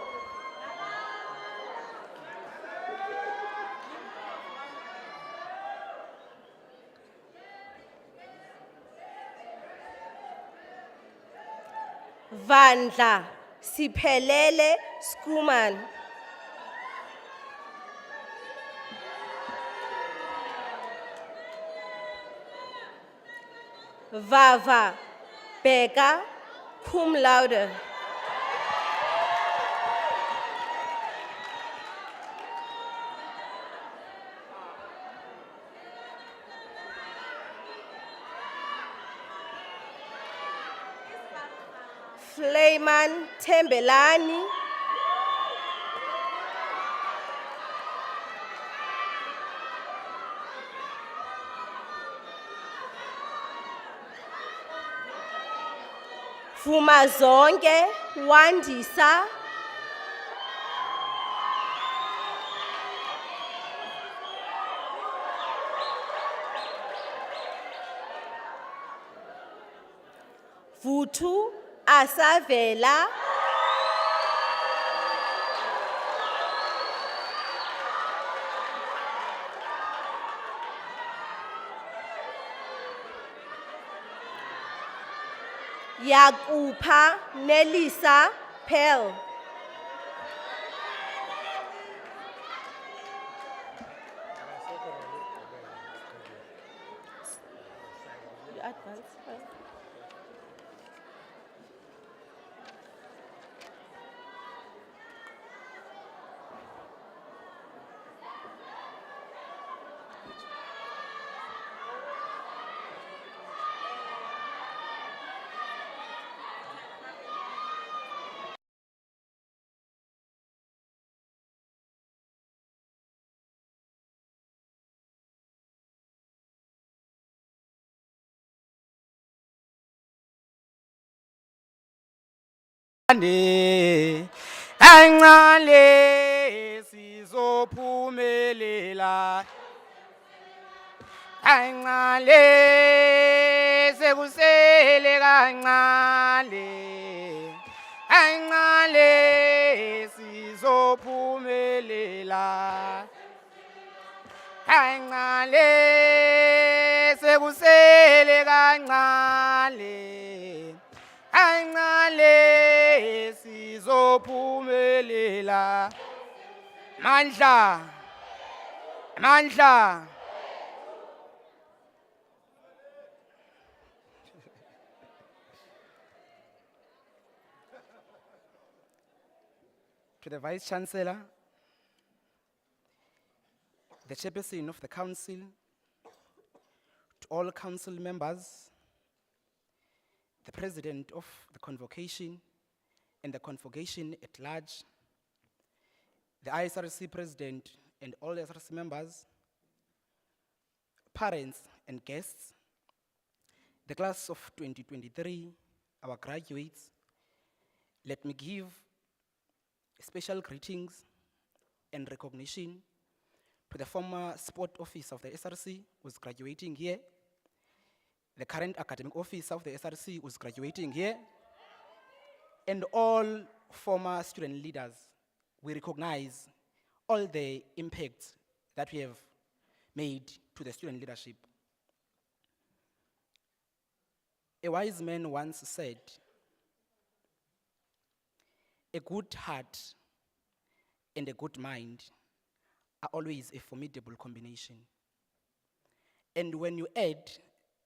Vandla Siphelele Skuman, Vava Beka, cum laude. Flayman Tembelani, Fumazonke Wandisa, Vutu Asavela, Yakupa Nelisa Pell, You advance, right? Angale sizophumelela angale sekusele kancane angale sizophumelela angale sekusele kancane kancane sizophumelela. Mandla, mandla. To the Vice Chancellor, the Chairperson of the Council, to all Council members, the President of the Convocation and the Convocation at large, the ISRC President and all SRC members, parents and guests, the class of 2023, our graduates, let me give special greetings and recognition to the former sport officer of the SRC who's graduating here, the current academic officer of the SRC who's graduating here, and all former student leaders. We recognize all the impacts that we have made to the student leadership. A wise man once said, "A good heart and a good mind are always a formidable combination." And when you add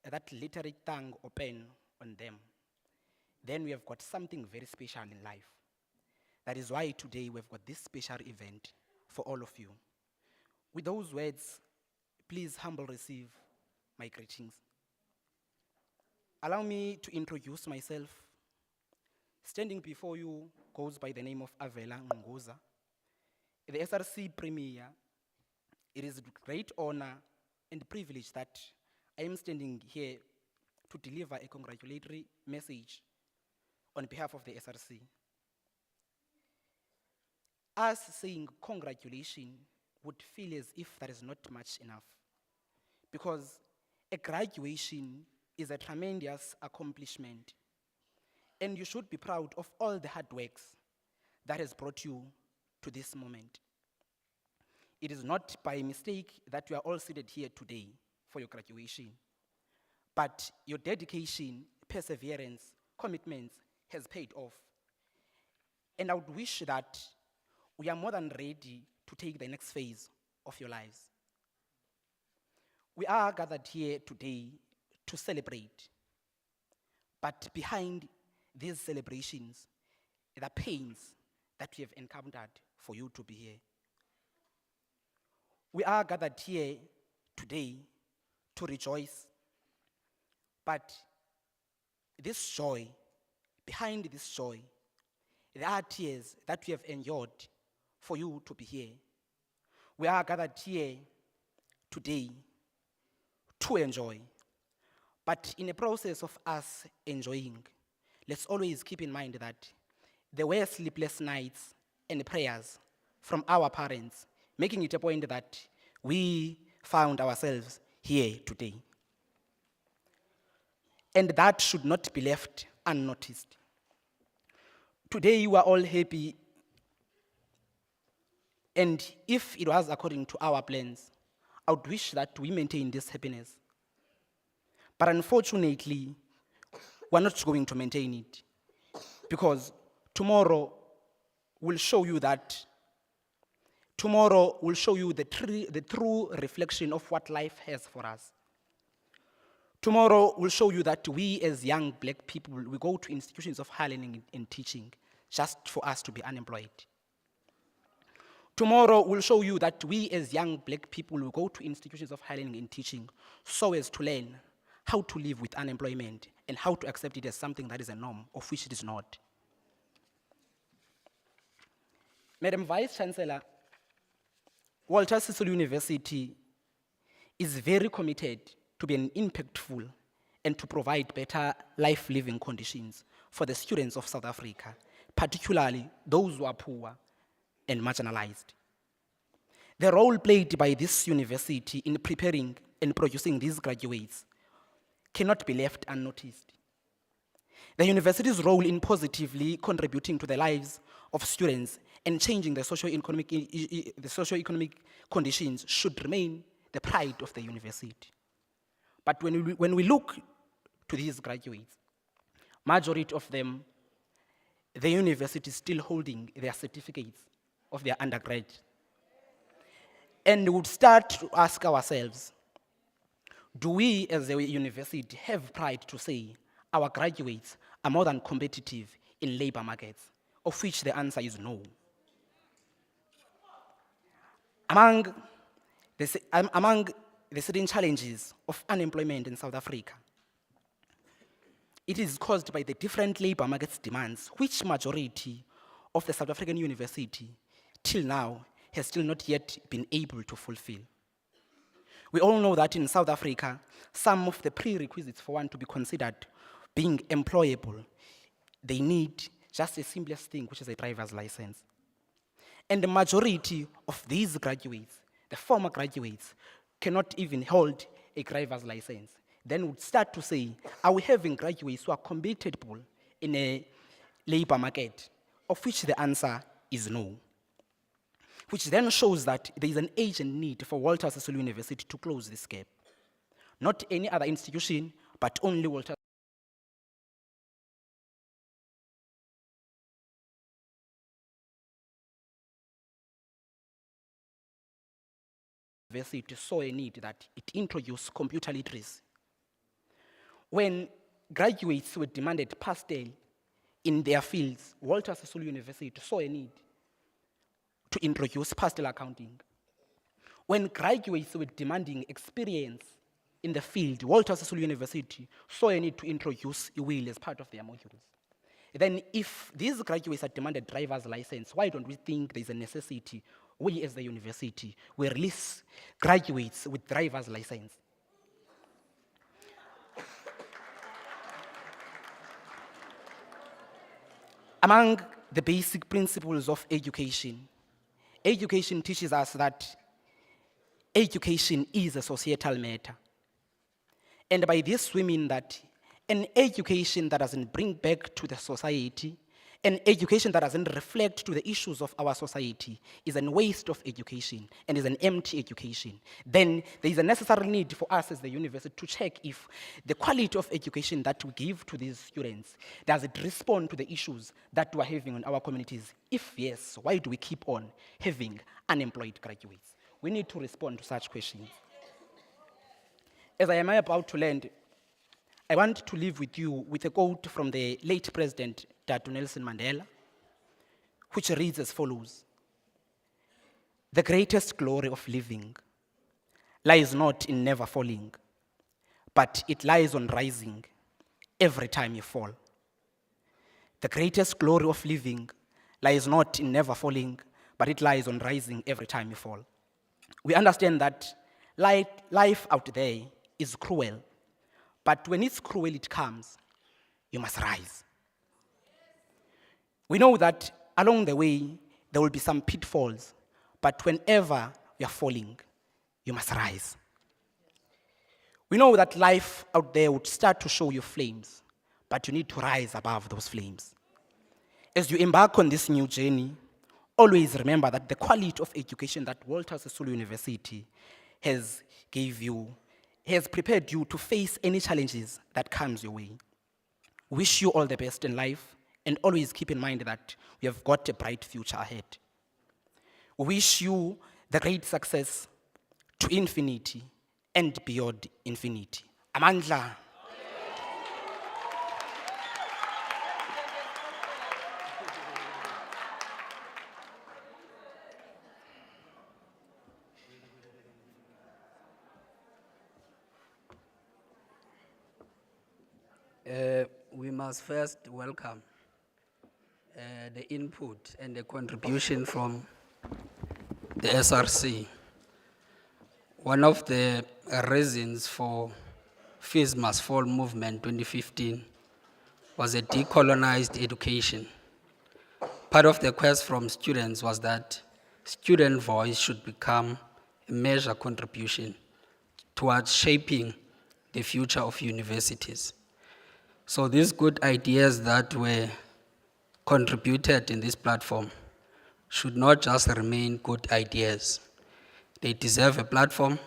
that literary tongue or pen on them, then we have got something very special in life. That is why today we've got this special event for all of you. With those words, please humble receive my greetings. Allow me to introduce myself. Standing before you goes by the name of Avela Ngoza, the SRC Premier. It is a great honor and privilege that I am standing here to deliver a congratulatory message on behalf of the SRC. Us saying congratulations would feel as if that is not much enough, because a graduation is a tremendous accomplishment. And you should be proud of all the hard works that has brought you to this moment. It is not by mistake that you are all seated here today for your graduation, but your dedication, perseverance, commitments has paid off. And I would wish that we are more than ready to take the next phase of your lives. We are gathered here today to celebrate, but behind these celebrations, the pains that we have encountered for you to be here. We are gathered here today to rejoice, but this joy, behind this joy, there are tears that we have endured for you to be here. We are gathered here today to enjoy, but in the process of us enjoying, let's always keep in mind that there were sleepless nights and prayers from our parents, making it a point that we found ourselves here today. And that should not be left unnoticed. Today you are all happy, and if it was according to our plans, I would wish that we maintain this happiness. But unfortunately, we're not going to maintain it, because tomorrow will show you the true reflection of what life has for us. Tomorrow will show you that we as young black people, we go to institutions of higher learning and teaching just for us to be unemployed. Tomorrow will show you that we as young black people will go to institutions of higher learning and teaching so as to learn how to live with unemployment and how to accept it as something that is a norm, of which it is not. Madam Vice Chancellor, Walter Sisulu University is very committed to be impactful and to provide better life living conditions for the students of South Africa, particularly those who are poor and marginalized. The role played by this university in preparing and producing these graduates cannot be left unnoticed. The university's role in positively contributing to the lives of students and changing the socio-economic conditions should remain the pride of the university. But when we look to these graduates, majority of them, the university is still holding their certificates of their undergrad. And we would start to ask ourselves, do we as a university have pride to say our graduates are more than competitive in labor markets? Of which the answer is no. Among the certain challenges of unemployment in South Africa, it is caused by the different labor markets demands, which majority of the South African university till now has still not yet been able to fulfill. We all know that in South Africa, some of the prerequisites for one to be considered being employable, they need just the simplest thing, which is a driver's license. And the majority of these graduates, the former graduates, cannot even hold a driver's license. Then we'd start to say, are we having graduates who are compatible in a labor market? Of which the answer is no. Which then shows that there is an urgent need for Walter Sisulu University to close this gap. Not any other institution, but only Walter University saw a need that it introduced computer literacy. When graduates were demanded pastel in their fields, Walter Sisulu University saw a need to introduce pastel accounting. When graduates were demanding experience in the field, Walter Sisulu University saw a need to introduce a will as part of their modules. Then if these graduates are demanded driver's license, why don't we think there's a necessity, we as the university, we release graduates with driver's license? Among the basic principles of education, education teaches us that education is a societal matter. And by this we mean that an education that doesn't bring back to the society, an education that doesn't reflect to the issues of our society is a waste of education and is an empty education. Then there is a necessary need for us as the university to check if the quality of education that we give to these students, does it respond to the issues that we're having in our communities? If yes, why do we keep on having unemployed graduates? We need to respond to such questions. As I am about to land, I want to leave with you with a quote from the late President Dr. Nelson Mandela, which reads as follows: "The greatest glory of living lies not in never falling, but it lies on rising every time you fall." The greatest glory of living lies not in never falling, but it lies on rising every time you fall. We understand that life out there is cruel, but when its cruelty comes, you must rise. We know that along the way, there will be some pitfalls, but whenever you are falling, you must rise. We know that life out there would start to show you flames, but you need to rise above those flames. As you embark on this new journey, always remember that the quality of education that Walter Sisulu University has prepared you to face any challenges that comes your way. Wish you all the best in life, and always keep in mind that we have got a bright future ahead. We wish you the great success to infinity and beyond infinity. Amandla. We must first welcome the input and the contribution from the SRC. One of the reasons for Fees Must Fall movement 2015 was a decolonized education. Part of the quest from students was that student voice should become a major contribution towards shaping the future of universities. So these good ideas that were contributed in this platform should not just remain good ideas. They deserve a platform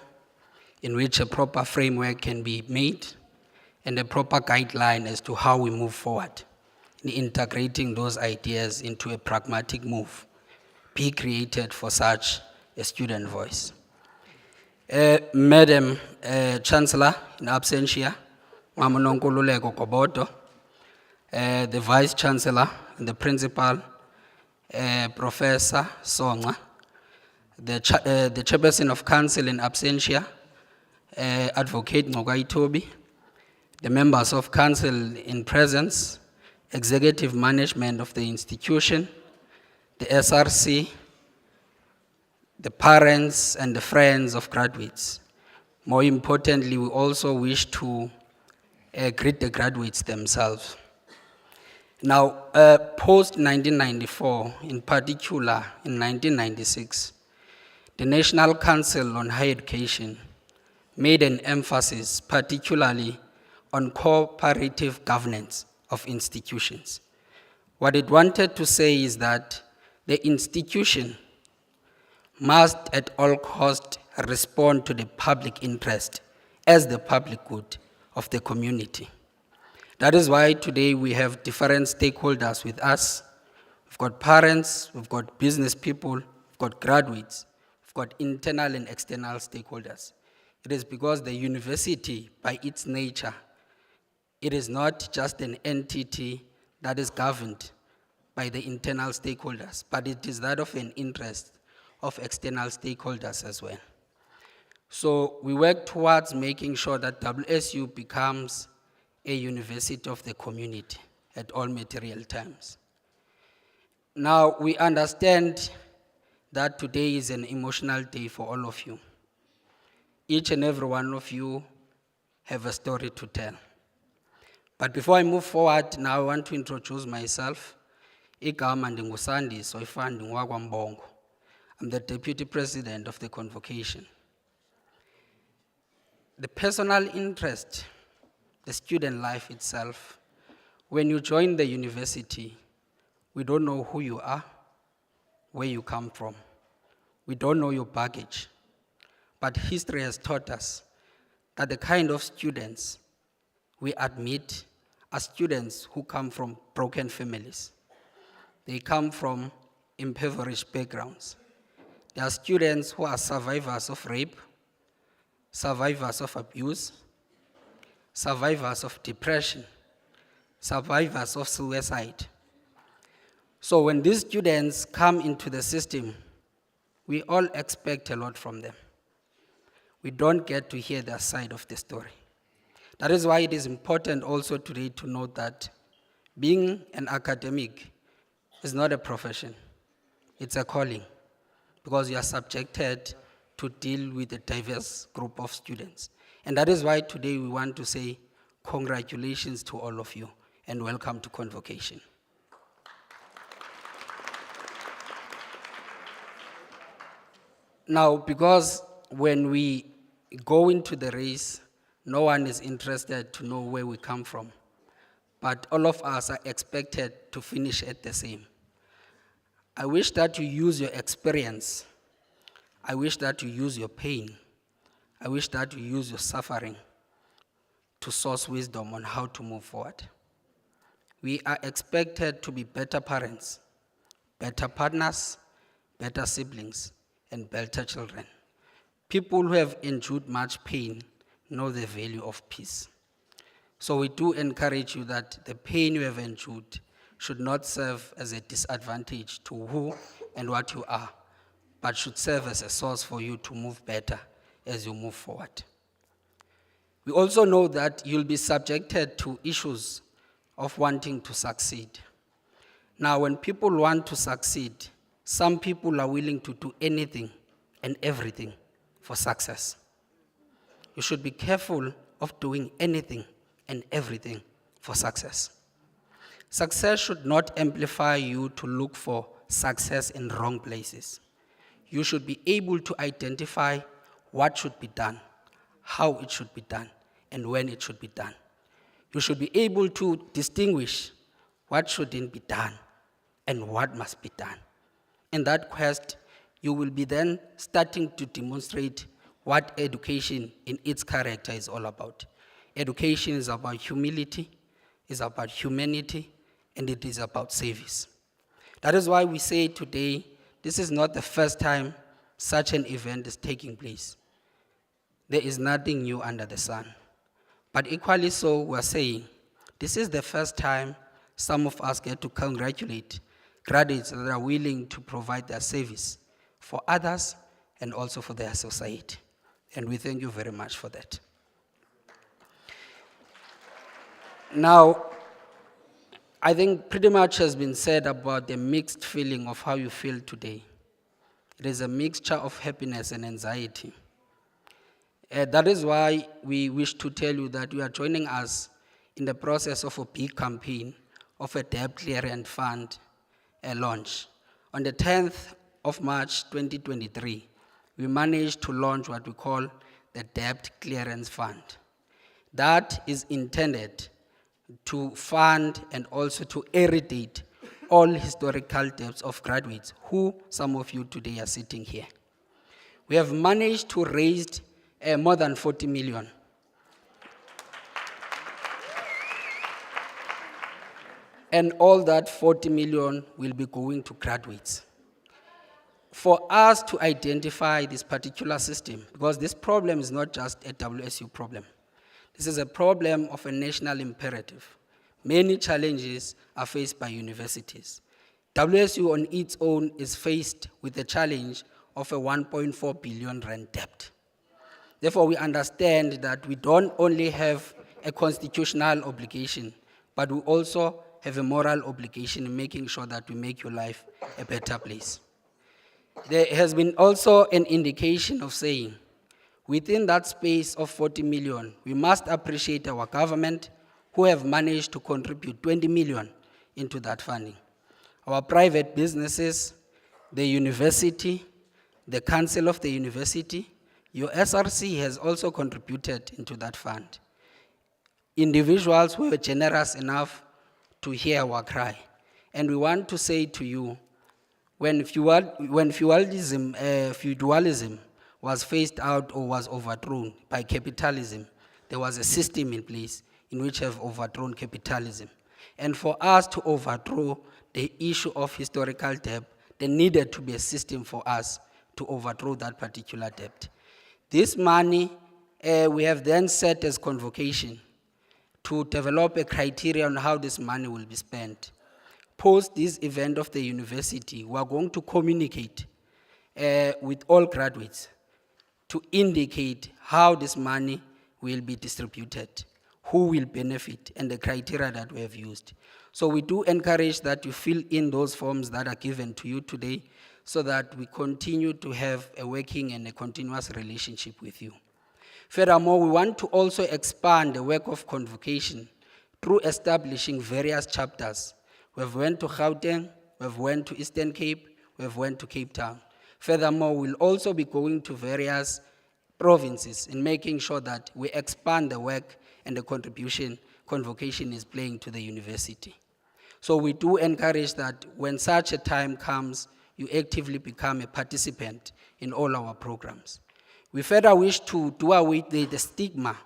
in which a proper framework can be made and a proper guideline as to how we move forward in integrating those ideas into a pragmatic move be created for such a student voice. Madam Chancellor, in absentia, Mamononkululeko Koboto, the Vice Chancellor and the Principal, Professor Songa, the Chairperson of Council in absentia, Advocate Ngogaitobi, the members of Council in presence, Executive Management of the institution, the SRC, the parents and the friends of graduates. More importantly, we also wish to greet the graduates themselves. Now, post-1994, in particular in 1996, the National Council on Higher Education made an emphasis particularly on cooperative governance of institutions. What it wanted to say is that the institution must at all costs respond to the public interest as the public good of the community. That is why today we have different stakeholders with us. We've got parents, we've got business people, we've got graduates, we've got internal and external stakeholders. It is because the university, by its nature, it is not just an entity that is governed by the internal stakeholders, but it is that of an interest of external stakeholders as well. So we work towards making sure that WSU becomes a university of the community at all material terms. Now, we understand that today is an emotional day for all of you. Each and every one of you have a story to tell. But before I move forward, now I want to introduce myself. Igama ndingusandi Soifandi Ngwakwambongo. I'm the Deputy President of the Convocation. The personal interest, the student life itself, when you join the university, we don't know who you are, where you come from. We don't know your baggage. But history has taught us that the kind of students we admit are students who come from broken families. They come from impoverished backgrounds. They are students who are survivors of rape, survivors of abuse, survivors of depression, survivors of suicide. So when these students come into the system, we all expect a lot from them. We don't get to hear their side of the story. That is why it is important also today to note that being an academic is not a profession, it's a calling, because you are subjected to deal with a diverse group of students. And that is why today we want to say congratulations to all of you and welcome to Convocation. Now, because when we go into the race, no one is interested to know where we come from, but all of us are expected to finish at the same. I wish that you use your experience. I wish that you use your pain. I wish that you use your suffering to source wisdom on how to move forward. We are expected to be better parents, better partners, better siblings, and better children. People who have endured much pain know the value of peace. So we do encourage you that the pain you have endured should not serve as a disadvantage to who and what you are, but should serve as a source for you to move better as you move forward. We also know that you'll be subjected to issues of wanting to succeed. Now, when people want to succeed, some people are willing to do anything and everything for success. You should be careful of doing anything and everything for success. Success should not amplify you to look for success in wrong places. You should be able to identify what should be done, how it should be done, and when it should be done. You should be able to distinguish what shouldn't be done and what must be done. In that quest, you will be then starting to demonstrate what education in its character is all about. Education is about humility, is about humanity, and it is about service. That is why we say today, this is not the first time such an event is taking place. There is nothing new under the sun. But equally so, we're saying, this is the first time some of us get to congratulate graduates that are willing to provide their service for others and also for their society. And we thank you very much for that. Now, I think pretty much has been said about the mixed feeling of how you feel today. It is a mixture of happiness and anxiety. That is why we wish to tell you that you are joining us in the process of a big campaign of a debt clearance fund launch. On the 10th of March 2023, we managed to launch what we call the Debt Clearance Fund. That is intended to fund and also to eradicate all historical debts of graduates, who some of you today are sitting here. We have managed to raise more than 40 million. And all that 40 million will be going to graduates. For us to identify this particular system, because this problem is not just a WSU problem. This is a problem of a national imperative. Many challenges are faced by universities. WSU on its own is faced with the challenge of a 1.4 billion rand debt. Therefore, we understand that we don't only have a constitutional obligation, but we also have a moral obligation in making sure that we make your life a better place. There has been also an indication of saying, within that space of 40 million, we must appreciate our government who have managed to contribute 20 million into that funding. Our private businesses, the university, the council of the university, your SRC has also contributed into that fund. Individuals who were generous enough to hear our cry. And we want to say to you, when feudalism was phased out or was overthrown by capitalism, there was a system in place in which have overthrown capitalism. And for us to overthrow the issue of historical debt, there needed to be a system for us to overthrow that particular debt. This money, we have then set as convocation to develop a criteria on how this money will be spent. Post this event of the university, we are going to communicate with all graduates to indicate how this money will be distributed, who will benefit, and the criteria that we have used. So we do encourage that you fill in those forms that are given to you today so that we continue to have a working and a continuous relationship with you. Furthermore, we want to also expand the work of convocation through establishing various chapters. We have went to Gauteng, we have went to Eastern Cape, we have went to Cape Town. Furthermore, we'll also be going to various provinces in making sure that we expand the work and the contribution Convocation is playing to the university. So we do encourage that when such a time comes, you actively become a participant in all our programs. We further wish to do away with the stigma.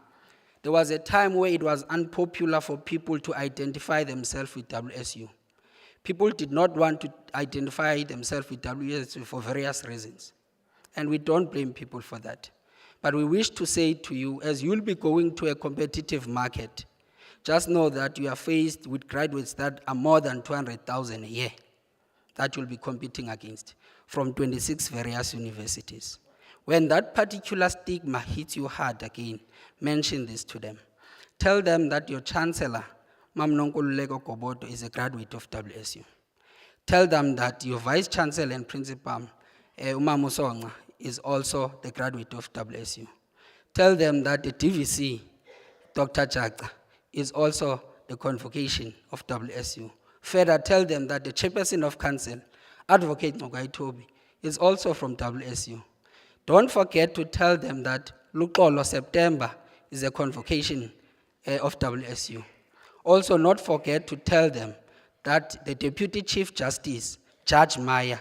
There was a time where it was unpopular for people to identify themselves with WSU. People did not want to identify themselves with WSU for various reasons. And we don't blame people for that. But we wish to say to you, as you'll be going to a competitive market, just know that you are faced with graduates that are more than 200,000 a year that you'll be competing against from 26 various universities. When that particular stigma hits you hard again, mention this to them. Tell them that your Chancellor, Mam Nonkululeko Koboto, is a graduate of WSU. Tell them that your Vice Chancellor and Principal, Uma Musonga, is also the graduate of WSU. Tell them that the DVC, Dr. Jaka, is also the Convocation of WSU. Further, tell them that the Chairperson of Council, Advocate Nogai Toby, is also from WSU. Don't forget to tell them that Lukolo September is a Convocation of WSU. Also, not forget to tell them that the Deputy Chief Justice, Judge Maya,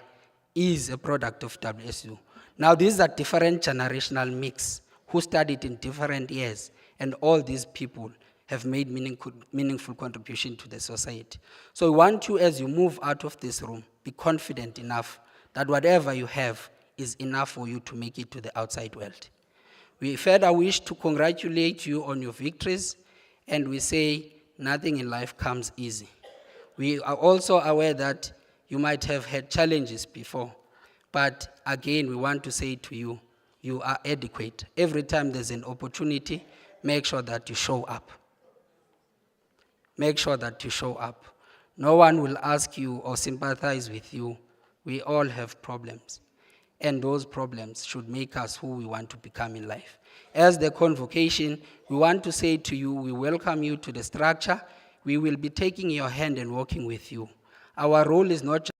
is a product of WSU. Now, these are different generational mix who studied in different years And all these people have made meaningful contribution to the society. So we want you, as you move out of this room, be confident enough that whatever you have is enough for you to make it to the outside world. We further wish to congratulate you on your victories, and we say nothing in life comes easy. We are also aware that you might have had challenges before, but again, we want to say to you, you are adequate. Every time there's an opportunity, make sure that you show up. Make sure that you show up. No one will ask you or sympathize with you. We all have problems. And those problems should make us who we want to become in life. As the Convocation, we want to say to you, we welcome you to the structure. We will be taking your hand and walking with you. Our role is not just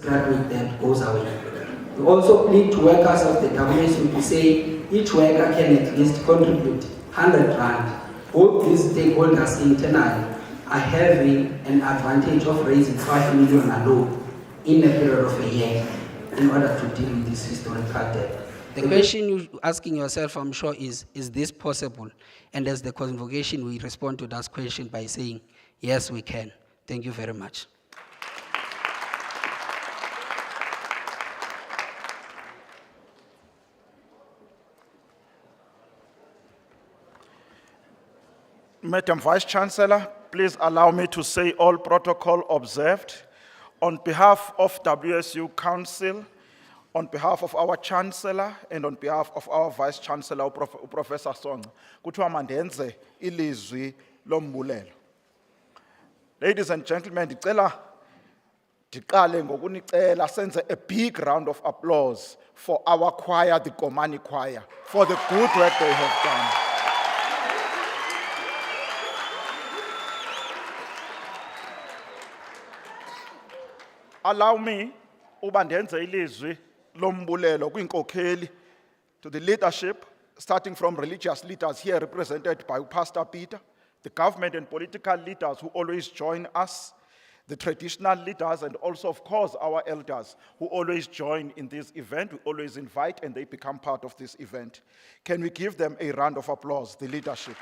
graduate that goes away. We also plead to workers of the WSU to say each worker can at least contribute 100 rand. Both these stakeholders internally are having an advantage of raising 5 million alone in a period of a year in order to deal with this historical debt. The question you're asking yourself, I'm sure, is this possible? And as the Convocation, we respond to that question by saying, yes, we can. Thank you very much. Madam Vice Chancellor, please allow me to say all protocol observed. On behalf of WSU Council, on behalf of our Chancellor, and on behalf of our Vice Chancellor, Professor Songa, kuthiwa mandenze ilizwi lombulelo. Ladies and gentlemen, ndiqale ngokunicela senze a big round of applause for our choir, the Komani choir, for the good work they have done. Allow me, uba ndenze ilizwi lombulelo kwinkokheli, to the leadership, starting from religious leaders here represented by Pastor Peter, the government and political leaders who always join us, the traditional leaders, and also, of course, our elders who always join in this event. We always invite and they become part of this event. Can we give them a round of applause, the leadership?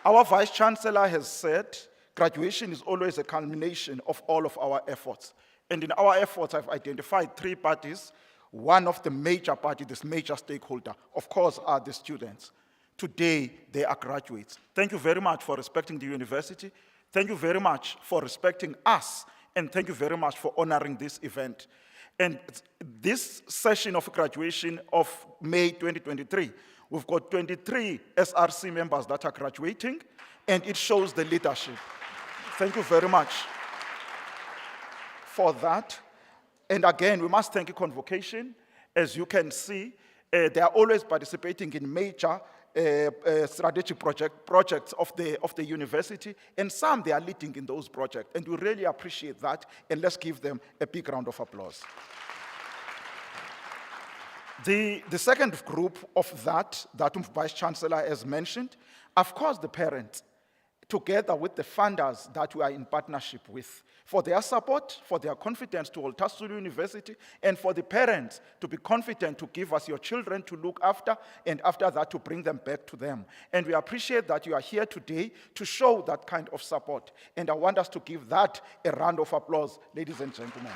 Our Vice Chancellor has said, graduation is always a culmination of all of our efforts. And in our efforts, I've identified 3 parties. One of the major parties, this major stakeholder, of course, are the students. Today, they are graduates. Thank you very much for respecting the university. Thank you very much for respecting us. And thank you very much for honoring this event. And this session of graduation of May 2023, we've got 23 SRC members that are graduating, and it shows the leadership. Thank you very much for that. And again, we must thank Convocation. As you can see, they are always participating in major strategic projects of the university, and some they are leading in those projects. And we really appreciate that, and let's give them a big round of applause. The second group of that Vice Chancellor has mentioned, of course, the parents, together with the funders that we are in partnership with, for their support, for their confidence to hold Sisulu University, and for the parents to be confident to give us your children to look after, and after that to bring them back to them. And we appreciate that you are here today to show that kind of support. And I want us to give that a round of applause, ladies and gentlemen.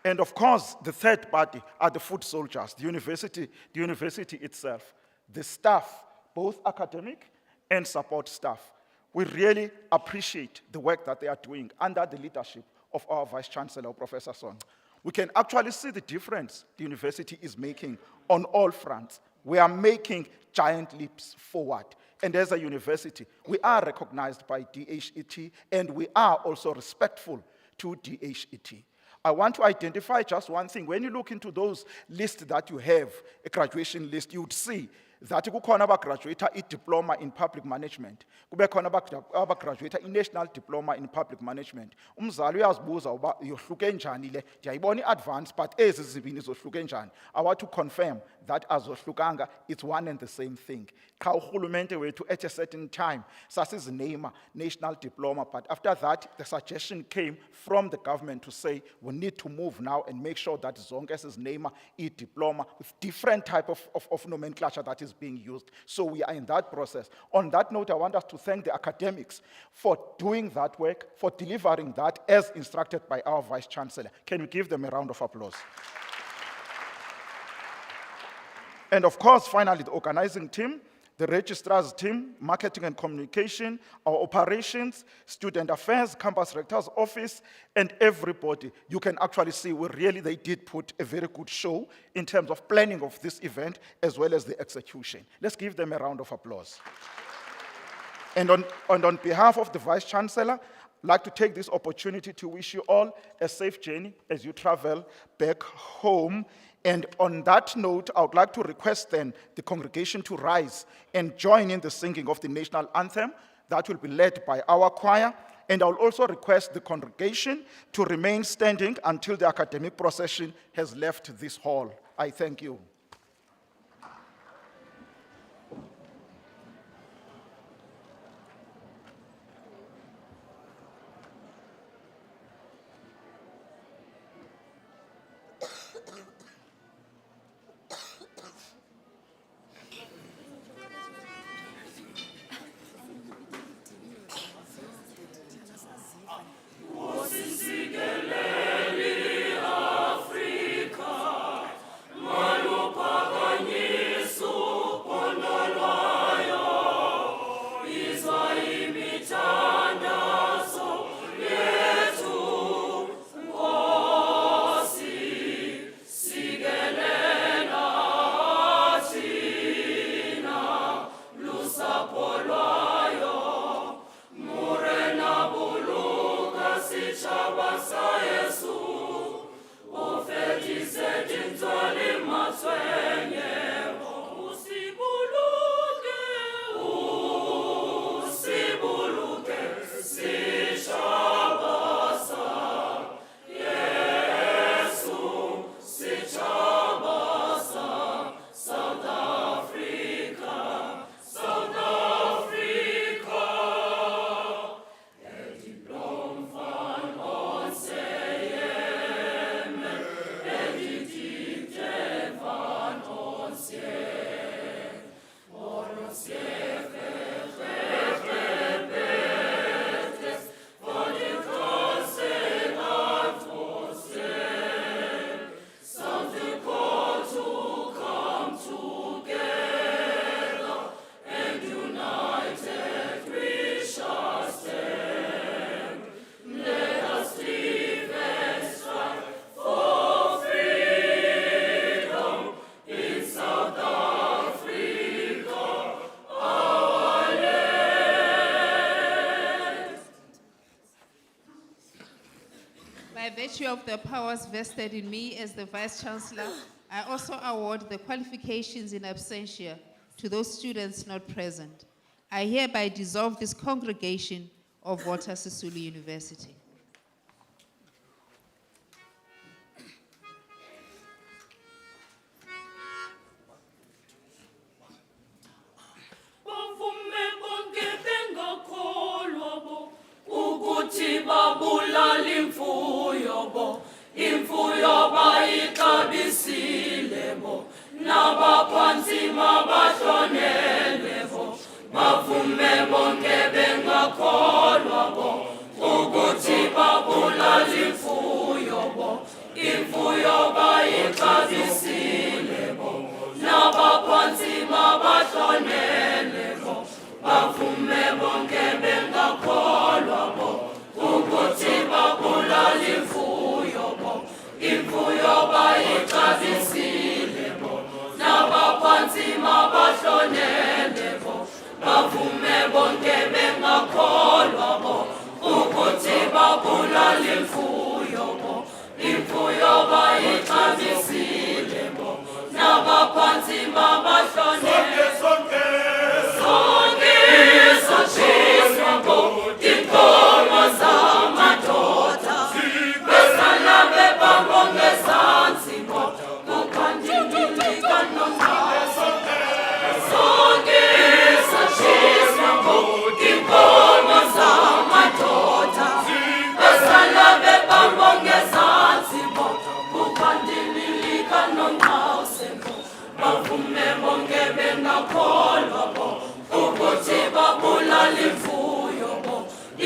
And of course, the third party are the foot soldiers, the university itself, the staff, both academic and support staff. We really appreciate the work that they are doing under the leadership of our Vice Chancellor, Professor Song. We can actually see the difference the university is making on all fronts. We are making giant leaps forward. And as a university, we are recognized by DHET, and we are also respectful to DHET. I want to identify just one thing. When you look into those lists that you have, a graduation list, you would see that kukhona abagraduate i-diploma in public management, kube khona abagraduate i-national diploma in public management. Umzali uyazibuza uba yohluke njani le, ndiyayibona i-advance, but ezi zibini zohluke njani. I want to confirm that azohlukanga, it's one and the same thing. Xa urhulumente wethu at a certain time sasizineyima national diploma, but after that the suggestion came from the government to say we need to move now and make sure that zonke sizineyima i-diploma with different type of nomenclature that is being used. So we are in that process. On that note, I want us to thank the academics for doing that work, for delivering that as instructed by our Vice Chancellor. Can we give them a round of applause? And of course, finally, the organizing team, the registrar's team, marketing and communication, our operations, student affairs, campus rector's office, and everybody. You can actually see they did put a very good show in terms of planning of this event as well as the execution. Let's give them a round of applause. And on behalf of the Vice Chancellor, I'd like to take this opportunity to wish you all a safe journey as you travel back home. And on that note, I would like to request then the congregation to rise and join in the singing of the national anthem that will be led by our choir. And I will also request the congregation to remain standing until the academic procession has left this hall. I thank you. By virtue of the powers vested in me as the Vice Chancellor, I also award the qualifications in absentia to those students not present. I hereby dissolve this congregation of Water Sisulu University. Bavume bonke bengakholwa bo, ukuthi babulala imfuyo bo, imfuyo bayixabisile bo, nabaphansi mabahlonelwe bo. Bavume bonke bengakholwa bo, ukuthi babulala imfuyo bo, imfuyo bayixabisile bo, nabaphansi mabahlonelwe bo. Bavume bonke bengakholwa bo, ukuthi babulala nabaphansi mabahlonele bo bavume bonke bengakholwa bo ukuthi babulala imfuyo bo imfuyo bayixabisile bo nabaphansi mabahlonele sonke sotshiswa bo inkomo zamadoda besala bebambonge zansi bo kukhandilika nomhlaba sonke sotshiswa bo inkomo zamadoda besala bebambonge zansi bo kukhandilika nomhlaba bavume bonke bengakholwa bo ukuthi babulala imfuyo bo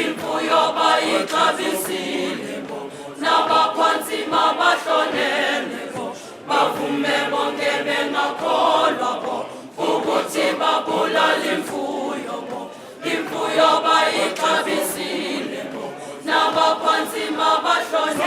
imfuyo bayixabisile bo nabaphansi mabahlonele bo bavume bonke bengakholwa bo ukuthi babulala imfuyo bo imfuyo bayixabisile bo nabaphansi mabahlonele